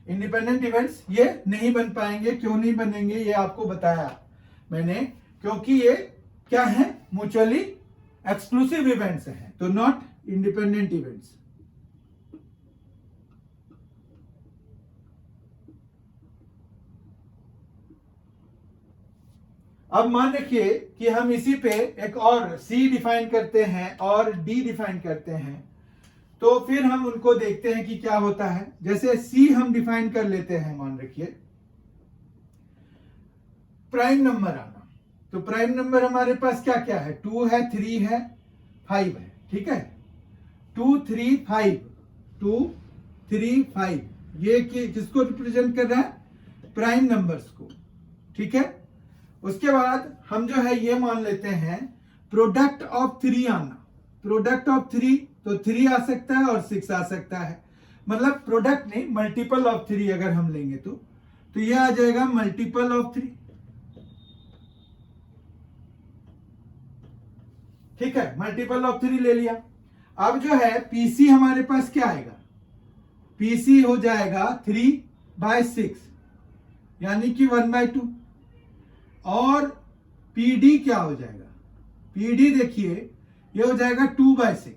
Independent events ये नहीं बन पाएंगे। क्यों नहीं बनेंगे ये आपको बताया मैंने, क्योंकि ये क्या है, म्यूचुअली एक्सक्लूसिव इवेंट्स हैं, तो नॉट इंडिपेंडेंट इवेंट्स। अब मान रखिए कि हम इसी पे एक और C डिफाइन करते हैं और D डिफाइन करते हैं, तो फिर हम उनको देखते हैं कि क्या होता है। जैसे C हम डिफाइन कर लेते हैं, मान रखिए प्राइम नंबर आना। तो प्राइम नंबर हमारे पास क्या क्या है, 2 है, 3 है, 5 है। ठीक है, 2 3 5, 2 3 5, ये किसको रिप्रेजेंट कर रहा है, प्राइम नंबर्स को। ठीक है, उसके बाद हम जो है ये मान लेते हैं प्रोडक्ट ऑफ 3 आना। प्रोडक्ट ऑफ 3, तो 3 आ सकता है और 6 आ सकता है, मतलब प्रोडक्ट नहीं, मल्टीपल ऑफ 3 अगर हम लेंगे तो ये आ जाएगा मल्टीपल ऑफ 3। ठीक है, मल्टीपल ऑफ 3 ले लिया। अब जो है पीसी हमारे पास क्या आएगा, पीसी हो जाएगा 3/6 यानी कि 1/2। और पीडी क्या हो जाएगा, पीडी देखिए ये हो जाएगा 2/6।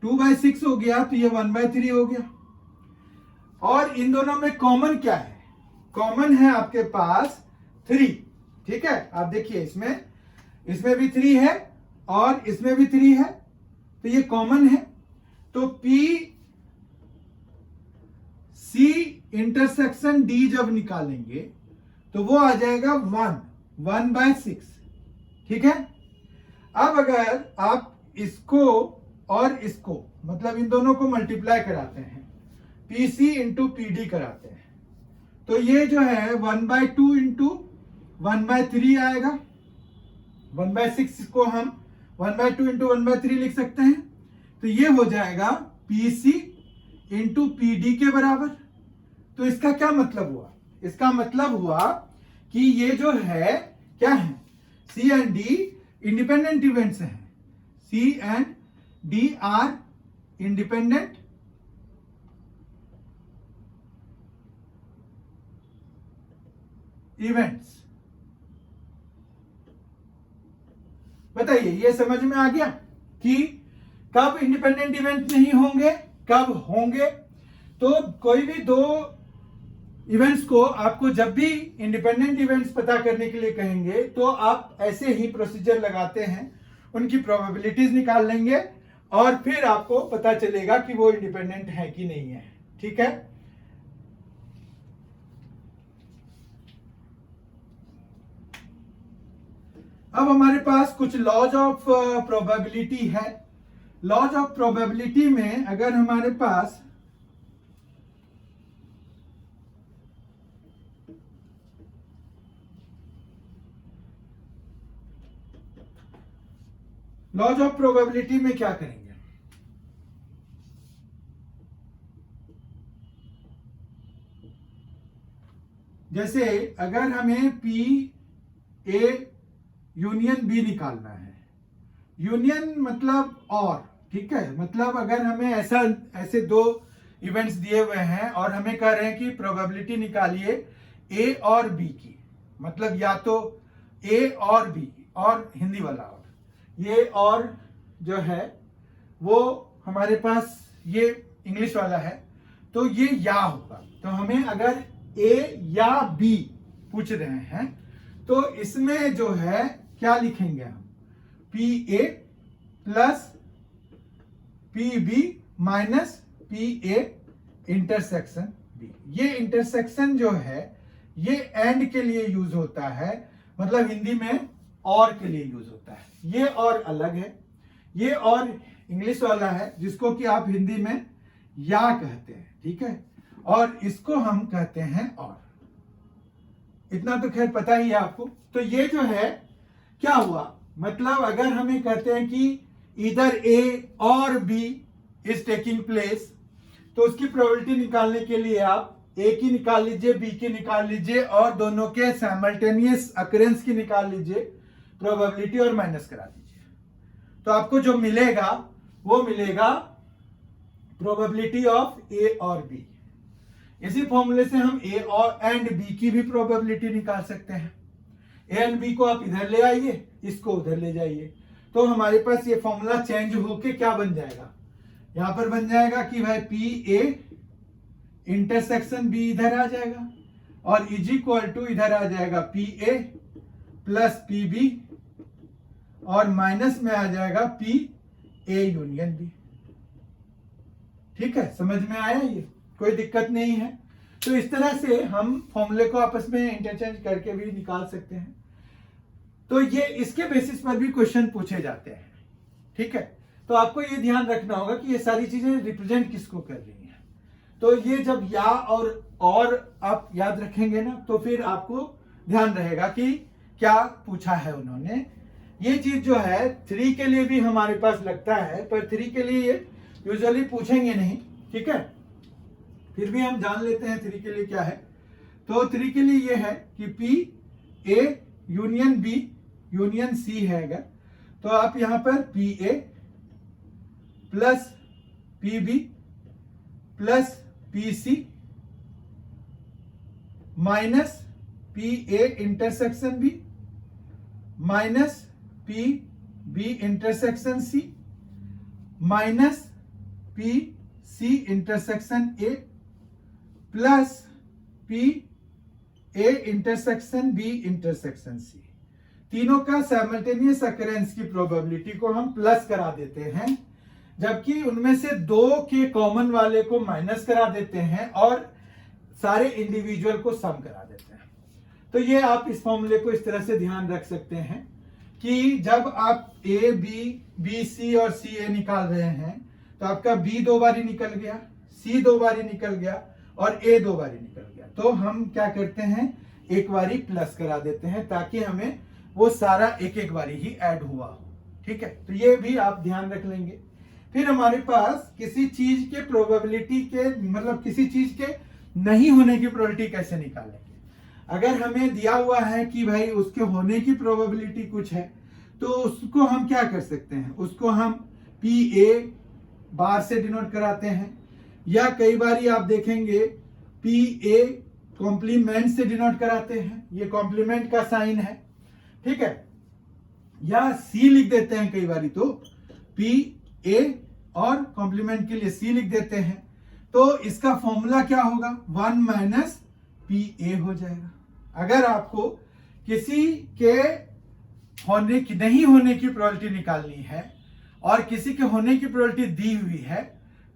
2/6 हो गया तो ये 1/3 हो गया। और इन दोनों में कॉमन क्या है, कॉमन है आपके पास 3। ठीक है, आप देखिए इसमें भी 3 है और इसमें भी 3 है, तो ये कॉमन है। तो पी सी इंटरसेक्शन डी जब निकालेंगे तो वो आ जाएगा 1/6। ठीक है, अब अगर आप इसको और इसको, मतलब इन दोनों को मल्टीप्लाई कराते हैं, पीसी इंटू पीडी कराते हैं, तो ये जो है 1/2 इंटू 1/3 आएगा। 1/6 को हम 1/2 इंटू 1/3 लिख सकते हैं, तो ये हो जाएगा पीसी इंटू पीडी के बराबर। तो इसका क्या मतलब हुआ, इसका मतलब हुआ कि ये जो है क्या है, C and D independent events हैं। C and D are independent events. बताइए, ये समझ में आ गया कि कब इंडिपेंडेंट इवेंट नहीं होंगे, कब होंगे। तो कोई भी दो इवेंट्स को आपको जब भी इंडिपेंडेंट इवेंट्स पता करने के लिए कहेंगे तो आप ऐसे ही प्रोसीजर लगाते हैं, उनकी प्रोबेबिलिटीज निकाल लेंगे और फिर आपको पता चलेगा कि वो इंडिपेंडेंट है कि नहीं है। ठीक है, अब हमारे पास कुछ लॉज ऑफ प्रोबेबिलिटी है। लॉज ऑफ प्रोबेबिलिटी में अगर हमारे पास लॉज ऑफ प्रोबेबिलिटी में क्या करेंगे, जैसे अगर हमें पी ए यूनियन बी निकालना है, यूनियन मतलब और, ठीक है, मतलब अगर हमें ऐसे दो इवेंट्स दिए हुए हैं और हमें कह रहे हैं कि प्रोबेबिलिटी निकालिए ए और बी की, मतलब या तो ए और बी और हिंदी वाला और, ये और जो है वो हमारे पास ये इंग्लिश वाला है, तो ये या होगा। तो हमें अगर ए या बी पूछ रहे हैं तो इसमें जो है क्या लिखेंगे हम, P A plus P B minus P A intersection B. ये इंटरसेक्शन जो है ये एंड के लिए यूज होता है, मतलब हिंदी में और के लिए यूज होता है। ये और अलग है, ये और इंग्लिश वाला है जिसको कि आप हिंदी में या कहते हैं, ठीक है, और इसको हम कहते हैं और। इतना तो खैर पता ही है आपको। तो ये जो है क्या हुआ, मतलब अगर हमें कहते हैं कि इधर ए और बी इज टेकिंग प्लेस, तो उसकी प्रोबेबिलिटी निकालने के लिए आप ए की निकाल लीजिए, बी की निकाल लीजिए और दोनों के साइमल्टेनियस अकरेंस की निकाल लीजिए प्रोबेबिलिटी और माइनस करा दीजिए, तो आपको जो मिलेगा वो मिलेगा प्रोबेबिलिटी ऑफ ए और बी। इसी फॉर्मूले से हम ए और एंड बी की भी प्रोबेबिलिटी निकाल सकते हैं। ए एंड बी को आप इधर ले आइए, इसको उधर ले जाइए, तो हमारे पास ये फॉर्मूला चेंज होके क्या बन जाएगा, यहां पर बन जाएगा कि भाई पी ए इंटरसेक्शन बी इधर आ जाएगा और इज इक्वल टू इधर आ जाएगा P A plus P B और माइनस में आ जाएगा पी ए यूनियन बी। ठीक है, समझ में आया, ये कोई दिक्कत नहीं है। तो इस तरह से हम फॉर्मूले को आपस में इंटरचेंज करके भी निकाल सकते हैं। तो ये इसके बेसिस पर भी क्वेश्चन पूछे जाते हैं। ठीक है, तो आपको ये ध्यान रखना होगा कि ये सारी चीजें रिप्रेजेंट किसको कर रही हैं। तो ये जब या और आप याद रखेंगे ना, तो फिर आपको ध्यान रहेगा कि क्या पूछा है उन्होंने। ये चीज जो है 3 के लिए भी हमारे पास लगता है, पर 3 के लिए ये यूजुअली पूछेंगे नहीं। ठीक है, फिर भी हम जान लेते हैं 3 के लिए क्या है। तो 3 के लिए ये है कि P A union B union C है अगर, तो आप यहां पर P A plus P B plus P C minus P A intersection B minus P B intersection C minus P C intersection A plus P A intersection B intersection C. तीनों का साइमल्टेनियस अकरेंस की प्रोबेबिलिटी को हम प्लस करा देते हैं, जबकि उनमें से 2 के कॉमन वाले को माइनस करा देते हैं और सारे इंडिविजुअल को सम करा देते हैं। तो ये आप इस फॉर्मूले को इस तरह से ध्यान रख सकते हैं कि जब आप ए बी सी और सी ए निकाल रहे हैं तो आपका बी 2 बारी निकल गया, सी 2 बारी निकल गया और ए 2 बारी निकल गया। तो हम क्या करते हैं, एक बारी प्लस करा देते हैं ताकि हमें वो सारा एक बारी ही ऐड हुआ हो। ठीक है, तो ये भी आप ध्यान रख लेंगे। फिर हमारे पास किसी चीज के प्रोबेबिलिटी के, मतलब किसी चीज के नहीं होने की प्रोबेबिलिटी कैसे निकालेंगे। अगर हमें दिया हुआ है कि भाई उसके होने की प्रोबेबिलिटी कुछ है, तो उसको हम क्या कर सकते हैं, उसको हम पी ए बार से डिनोट कराते हैं, या कई बार आप देखेंगे पी ए कॉम्प्लीमेंट से डिनोट कराते हैं, ये कॉम्प्लीमेंट का साइन है। ठीक है, या सी लिख देते हैं कई बार, तो पी ए और कॉम्प्लीमेंट के लिए सी लिख देते हैं। तो इसका फॉर्मूला क्या होगा, 1 माइनस पी ए हो जाएगा। अगर आपको किसी के होने की नहीं होने की प्रोबेबिलिटी निकालनी है और किसी के होने की प्रोबेबिलिटी दी हुई है,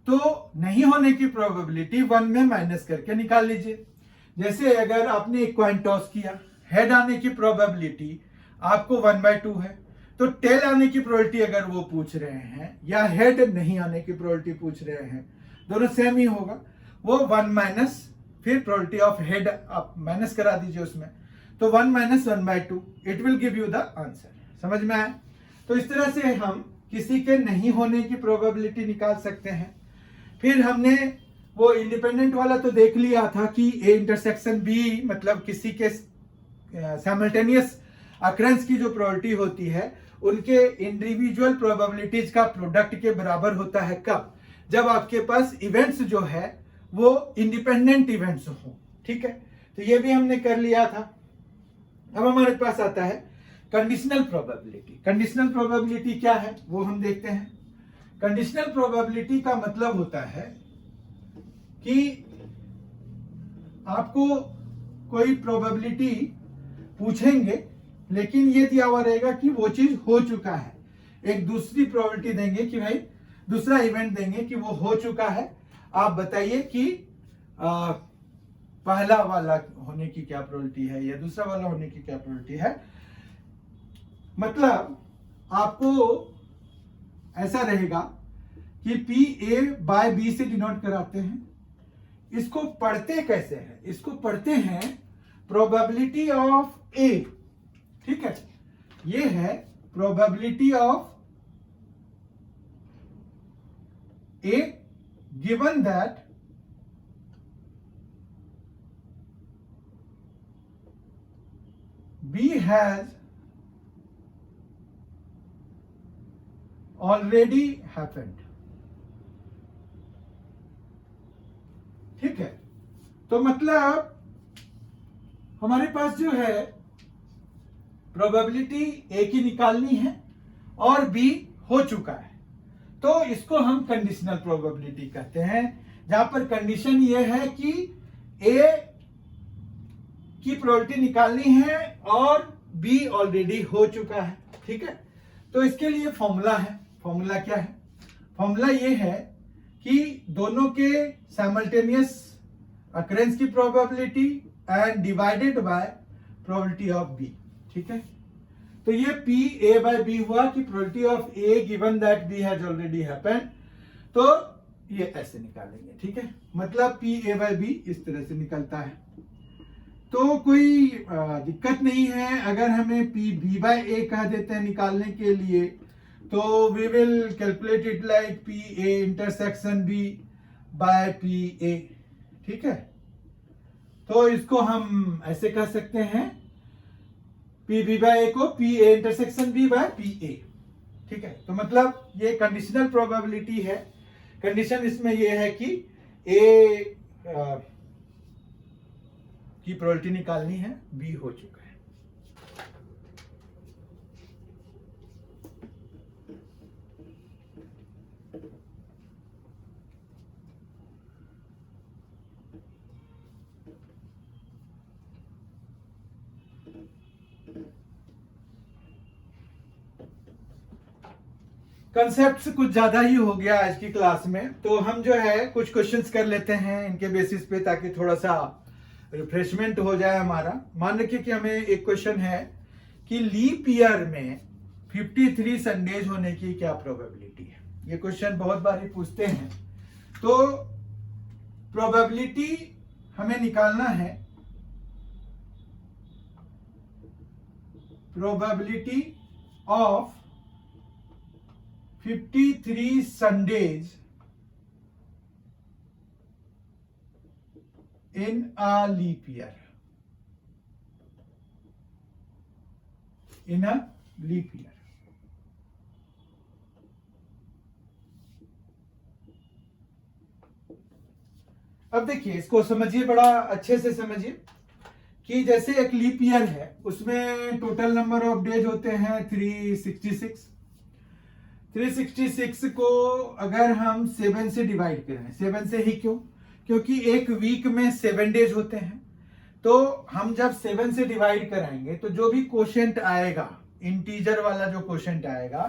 तो नहीं होने की प्रोबेबिलिटी 1 में माइनस करके निकाल लीजिए। जैसे अगर आपने एक कॉइन टॉस किया, हेड आने की प्रोबेबिलिटी आपको 1/2 है, तो टेल आने की प्रोबेबिलिटी अगर वो पूछ रहे हैं या हेड नहीं आने की प्रोबेबिलिटी पूछ रहे हैं, दोनों सेम ही होगा। वो 1 माइनस फिर प्रोबेबिलिटी ऑफ हेड आप माइनस करा दीजिए उसमें, तो 1 minus 1/2 it will give you the answer. समझ में आया? तो इस तरह से हम किसी के नहीं होने की प्रोबेबिलिटी निकाल सकते हैं। फिर हमने वो इंडिपेंडेंट वाला तो देख लिया था कि ए इंटरसेक्शन बी मतलब किसी के साइमल्टेनियस अकरेंस की जो प्रोबेबिलिटी होती है उनके इंडिविजुअल प्रोबेबिलिटीज का प्रोडक्ट के बराबर होता है। कब? जब आपके पास इवेंट्स जो है वो इंडिपेंडेंट इवेंट्स हो। ठीक है, तो ये भी हमने कर लिया था। अब हमारे पास आता है कंडीशनल प्रोबेबिलिटी। कंडीशनल प्रोबेबिलिटी क्या है वो हम देखते हैं। कंडीशनल प्रोबेबिलिटी का मतलब होता है कि आपको कोई प्रोबेबिलिटी पूछेंगे, लेकिन ये दिया हुआ रहेगा कि वो चीज हो चुका है। एक दूसरी प्रोबेबिलिटी देंगे कि भाई दूसरा इवेंट देंगे कि वो हो चुका है, आप बताइए कि पहला वाला होने की क्या प्रोबेबिलिटी है या दूसरा वाला होने की क्या प्रोबेबिलिटी है। मतलब आपको ऐसा रहेगा कि पी ए बाय बी से डिनोट कराते हैं। इसको पढ़ते कैसे हैं? इसको पढ़ते हैं प्रोबेबिलिटी ऑफ ए। ठीक है, ये है probability of A given that B has already happened. ठीक है, तो मतलब हमारे पास जो है प्रोबेबिलिटी ए की निकालनी है और बी हो चुका है, तो इसको हम कंडीशनल प्रोबेबिलिटी कहते हैं, जहां पर कंडीशन ये है कि ए की प्रोबेबिलिटी निकालनी है और बी ऑलरेडी हो चुका है। ठीक है, तो इसके लिए फॉर्मूला है। फॉर्मूला क्या है? फॉर्मूला ये है कि दोनों के साइमल्टेनियस अकरेंस की probability and divided by probability of B. ठीक है, तो ये पी ए बाय बी हुआ कि probability of A given that B has already happened, तो ये ऐसे निकालेंगे। ठीक है, मतलब पी ए बाय बी इस तरह से निकलता है, तो कोई दिक्कत नहीं है। अगर हमें पी बी बाय ए कह देते हैं निकालने के लिए, तो we will calculate it like P A intersection B by P A. ठीक है, तो इसको हम ऐसे कह सकते हैं पी बी बाय ए को P A intersection B by P A. ठीक है, तो मतलब ये कंडीशनल प्रोबेबिलिटी है। कंडीशन इसमें ये है कि ए की प्रोबेबिलिटी निकालनी है, बी हो चुका है। कंसेप्ट कुछ ज्यादा ही हो गया आज की क्लास में, तो हम जो है कुछ क्वेश्चंस कर लेते हैं इनके बेसिस पे, ताकि थोड़ा सा रिफ्रेशमेंट हो जाए हमारा। मान रखिए कि हमें एक क्वेश्चन है कि लीप ईयर में 53 संडेज होने की क्या प्रोबेबिलिटी है। ये क्वेश्चन बहुत बार ही पूछते हैं, तो प्रोबेबिलिटी हमें निकालना है probability of 53 Sundays in a leap year. In a leap year. अब देखिए, इसको समझिए, बड़ा अच्छे से समझिए कि जैसे एक लीप ईयर है, उसमें टोटल नंबर ऑफ डेज होते हैं 366। 366 को अगर हम 7 से डिवाइड करें, 7 से ही क्यों? क्योंकि एक वीक में 7 डेज होते हैं, तो हम जब 7 से डिवाइड कराएंगे तो जो भी क्वोशिएंट आएगा, इंटीजर वाला जो क्वोशिएंट आएगा,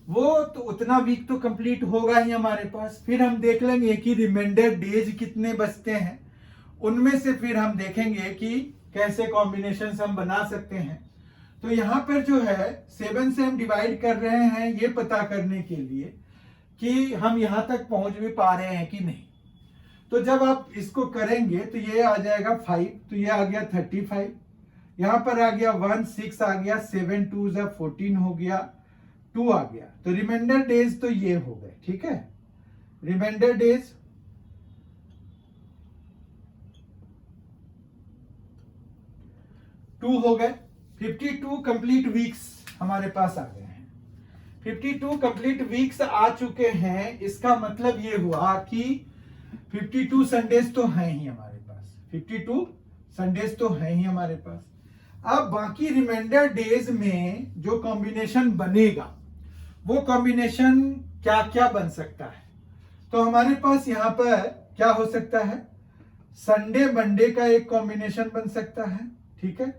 वो तो उतना वीक तो कंप्लीट होगा ही हमारे पास। फिर हम देख लेंगे कि रिमाइंडर डेज कितने बचते हैं, उनमें से फिर हम देखेंगे कि कैसे कॉम्बिनेशन हम बना सकते हैं। तो यहाँ पर जो है 7 से हम डिवाइड कर रहे हैं ये पता करने के लिए कि हम यहाँ तक पहुंच भी पा रहे हैं कि नहीं। तो जब आप इसको करेंगे तो ये आ जाएगा 5, तो ये आ गया 35, यहाँ पर आ गया 1, 6 आ गया, 7 2 14 हो गया, 2 आ गया। तो रिमाइंडर डेज तो ये हो गए, ठीक है। रिमाइंडर डेज 2 हो गए। 52 कंप्लीट वीक्स हमारे पास आ गए हैं। 52 कंप्लीट वीक्स आ चुके हैं, इसका मतलब ये हुआ कि 52 संडेज तो हैं ही हमारे पास, 52 संडेज तो हैं ही हमारे पास। अब बाकी रिमाइंडर डेज में जो कॉम्बिनेशन बनेगा वो कॉम्बिनेशन क्या क्या बन सकता है। तो हमारे पास यहां पर क्या हो सकता है, संडे मंडे का एक कॉम्बिनेशन बन सकता है, ठीक है।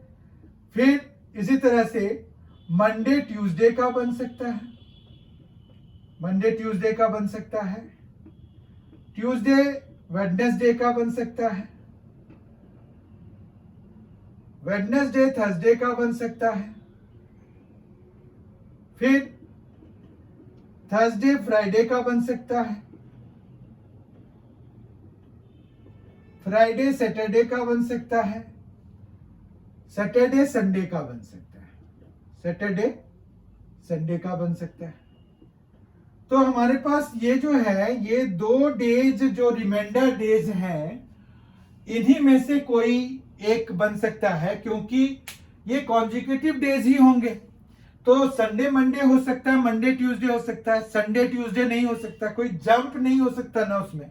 फिर इसी तरह से मंडे ट्यूसडे का बन सकता है, मंडे ट्यूसडे का बन सकता है, ट्यूसडे वेडनेसडे का बन सकता है, वेडनेसडे थर्सडे का बन सकता है, फिर थर्सडे फ्राइडे का बन सकता है, फ्राइडे सैटरडे का बन सकता है, सैटरडे संडे का बन सकता है, सैटरडे संडे का बन सकता है। तो हमारे पास ये जो है ये 2 डेज जो रिमाइंडर डेज हैं, इन्हीं में से कोई एक बन सकता है, क्योंकि ये कॉन्जिक्यूटिव डेज ही होंगे। तो संडे मंडे हो सकता है, मंडे ट्यूसडे हो सकता है, संडे ट्यूसडे नहीं हो सकता, कोई जंप नहीं हो सकता ना उसमें।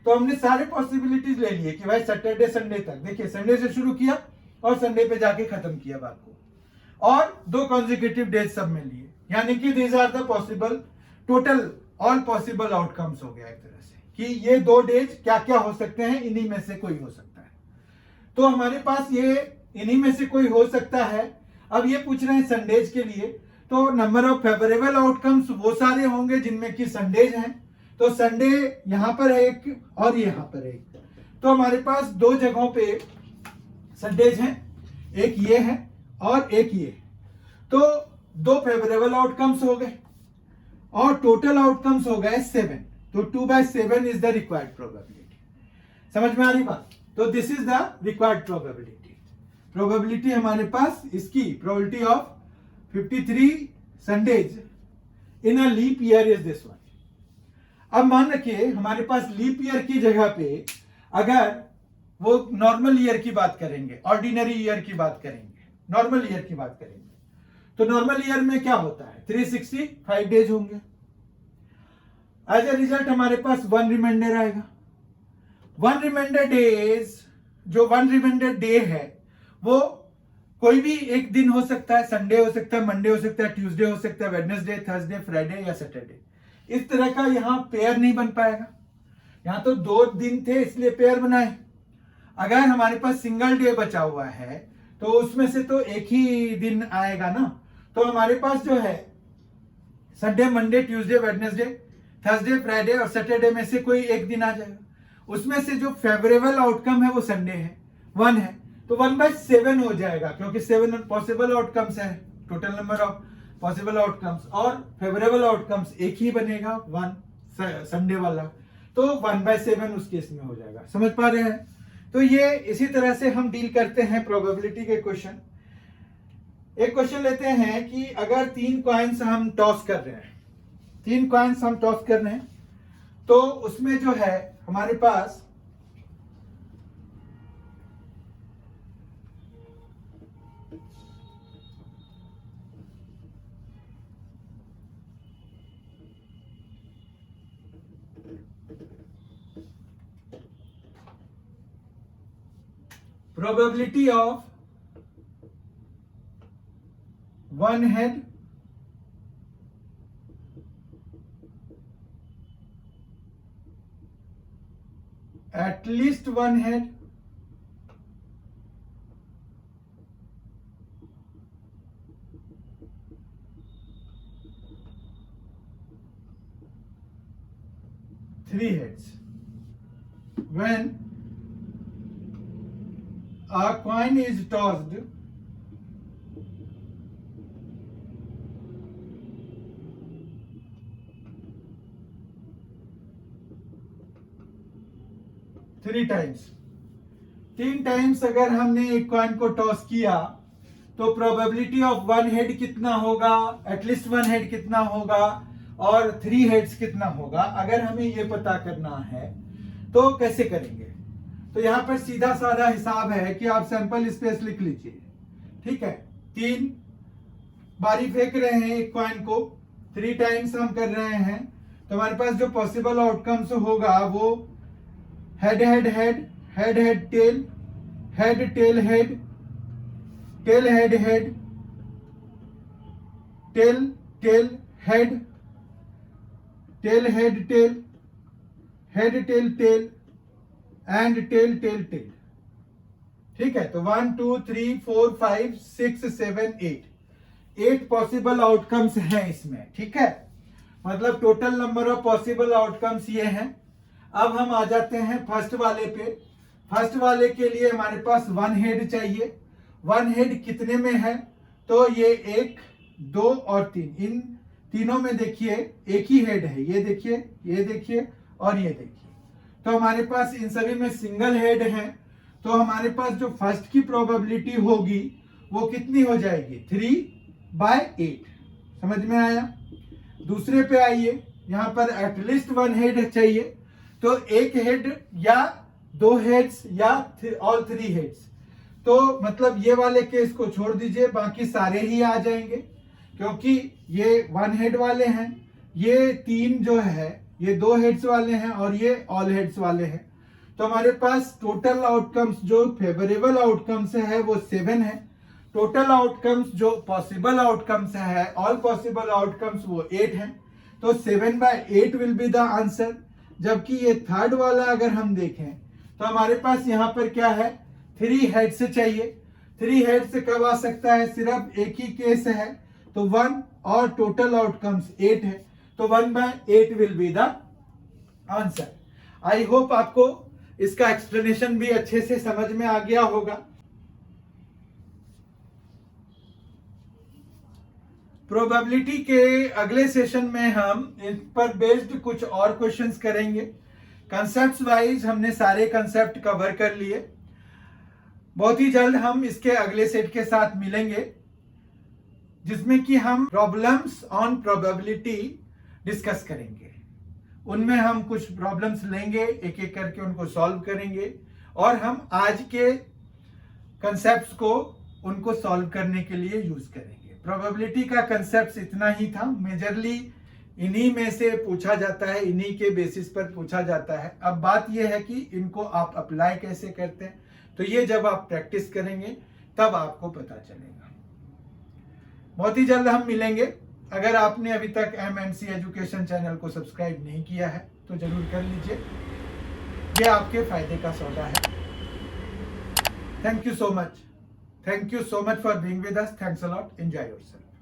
तो हमने सारे पॉसिबिलिटीज ले लिए कि भाई सैटरडे संडे तक, देखिए संडे से शुरू किया और संडे पे जाके खत्म किया बात को, और 2 कॉन्जिक्यूटिव डेज सब में लिए, यानी कि these are the possible total all possible outcomes हो गया एक तरह से कि ये 2 डेज क्या क्या हो सकते हैं, इन्हीं में से कोई हो सकता है। तो हमारे पास ये इन्हीं में से कोई हो सकता है। अब ये पूछ रहे हैं संडेज के लिए, तो नंबर ऑफ फेवरेबल आउटकम्स वो सारे होंगे जिनमें कि संडेज हैं। तो संडे यहां पर है एक और यहां पर एक, तो हमारे पास 2 जगहों पे संडेज हैं, एक ये है और एक ये। तो 2 फेवरेबल आउटकम्स हो गए और टोटल आउटकम्स हो गए 7। तो 2/7 इज द रिक्वायर्ड प्रोबेबिलिटी। समझ में आ रही बात? तो this is the required probability. Probability हमारे पास इसकी probability of 53 Sundays in a leap year is this one. अब मान रखिए हमारे पास लीप ईयर की जगह पे अगर वो नॉर्मल ईयर की बात करेंगे, ऑर्डिनरी ईयर की बात करेंगे, नॉर्मल ईयर की बात करेंगे, तो नॉर्मल ईयर में क्या होता है 365 डेज होंगे। एज ए रिजल्ट हमारे पास 1 रिमाइंडर आएगा। 1 रिमाइंडर डेज, जो 1 रिमाइंडर डे है वो कोई भी एक दिन हो सकता है, संडे हो सकता है, मंडे हो सकता है, ट्यूसडे हो सकता है, वेडनेसडे, थर्सडे, फ्राइडे या सैटरडे। इस तरह का यहां पेयर नहीं बन पाएगा। यहां तो 2 दिन थे इसलिए पेयर बनाए। अगर हमारे पास सिंगल डे बचा हुआ है तो उसमें से तो एक ही दिन आएगा ना। तो हमारे पास जो है Sunday Monday Tuesday Wednesday Thursday Friday और सैटरडे में से कोई एक दिन आ जाएगा। उसमें से जो फेवरेबल आउटकम है वो संडे है, 1 है, तो 1/7 हो जाएगा, क्योंकि 7 पॉसिबल आउटकम्स है, total number of possible outcomes, और फेवरेबल आउटकम्स एक ही बनेगा 1 संडे वाला, तो 1/7 उस केस में हो जाएगा। समझ पा रहे हैं? तो ये इसी तरह से हम डील करते हैं प्रोबेबिलिटी के क्वेश्चन। एक क्वेश्चन लेते हैं कि अगर 3 कॉइन्स हम टॉस कर रहे हैं, 3 कॉइन्स हम टॉस कर रहे हैं, तो उसमें जो है हमारे पास probability of 1 head, at least 1 head, 3 heads. When a coin is tossed, three times, 3 times अगर हमने एक कॉइन को टॉस किया तो प्रोबेबिलिटी ऑफ 1 हेड कितना होगा, एटलीस्ट 1 हेड कितना होगा और 3 हेड्स कितना होगा। अगर हमें ये पता करना है तो कैसे करेंगे? तो यहां पर सीधा साधा हिसाब है कि आप सैंपल स्पेस लिख लीजिए, ठीक है। 3 बारी फेंक रहे हैं एक कॉइन को, 3 टाइम्स हम कर रहे हैं, तो हमारे पास जो पॉसिबल आउटकम्स होगा वो head head head, head head tail, head tail head, tail head head, tail tail head, tail head tail, head tail tail and tail tail tail, ठीक है। तो 1 2 3 4 5 6 7 8 पॉसिबल आउटकम्स हैं इसमें, ठीक है। मतलब total number of possible outcomes ये हैं। अब हम आ जाते हैं फर्स्ट वाले पे। फर्स्ट वाले के लिए हमारे पास 1 हेड चाहिए। 1 हेड कितने में है? तो ये 1 2 और 3, इन तीनों में देखिए एक ही हेड है। ये देखिए, ये देखिए और ये देखिए। तो हमारे पास इन सभी में सिंगल हेड है। तो हमारे पास जो फर्स्ट की प्रोबेबिलिटी होगी वो कितनी हो जाएगी? 3/8। समझ में आया? दूसरे पे आइए, यहां पर एटलीस्ट 1 हेड चाहिए। तो एक हेड या 2 हेड्स या ऑल 3 हेड्स। तो मतलब ये वाले केस को छोड़ दीजिए, बाकी सारे ही आ जाएंगे क्योंकि ये 1 हेड वाले हैं, ये 3 जो है ये 2 हेड्स वाले हैं और ये ऑल हेड्स वाले हैं। तो हमारे पास टोटल आउटकम्स जो फेवरेबल आउटकम्स है वो 7 है। टोटल आउटकम्स जो पॉसिबल आउटकम्स है, ऑल पॉसिबल आउटकम्स, वो 8 है। तो 7/8 विल बी द आंसर। जबकि ये थर्ड वाला अगर हम देखें तो हमारे पास यहाँ पर क्या है? 3 हेड्स चाहिए। 3 हेड्स कब आ सकता है? सिर्फ एक ही केस है, तो 1 और टोटल आउटकम्स 8 है। तो 1/8 will be the answer. I hope आपको इसका एक्सप्लेनेशन भी अच्छे से समझ में आ गया होगा। प्रोबेबिलिटी के अगले सेशन में हम इन पर बेस्ड कुछ और क्वेश्चंस करेंगे। कंसेप्ट वाइज हमने सारे कंसेप्ट कवर कर लिए। बहुत ही जल्द हम इसके अगले सेट के साथ मिलेंगे जिसमें कि हम प्रॉब्लम्स ऑन प्रोबेबिलिटी डिस्कस करेंगे। उनमें हम कुछ प्रॉब्लम्स लेंगे, एक एक करके उनको सॉल्व करेंगे और हम आज के कंसेप्ट्स को उनको सॉल्व करने के लिए यूज करेंगे। प्रोबेबिलिटी का कंसेप्ट इतना ही था। मेजरली इन्हीं में से पूछा जाता है, इन्हीं के बेसिस पर पूछा जाता है। अब बात यह है कि इनको आप अप्लाई कैसे करते हैं, तो ये जब आप प्रैक्टिस करेंगे तब आपको पता चलेगा। बहुत ही जल्द हम मिलेंगे। अगर आपने अभी तक MNC एजुकेशन चैनल को सब्सक्राइब नहीं किया है तो जरूर कर लीजिए, ये आपके फायदे का सौदा है। Thank you so much. Thank you so much for being with us. Thanks a lot. Enjoy yourself.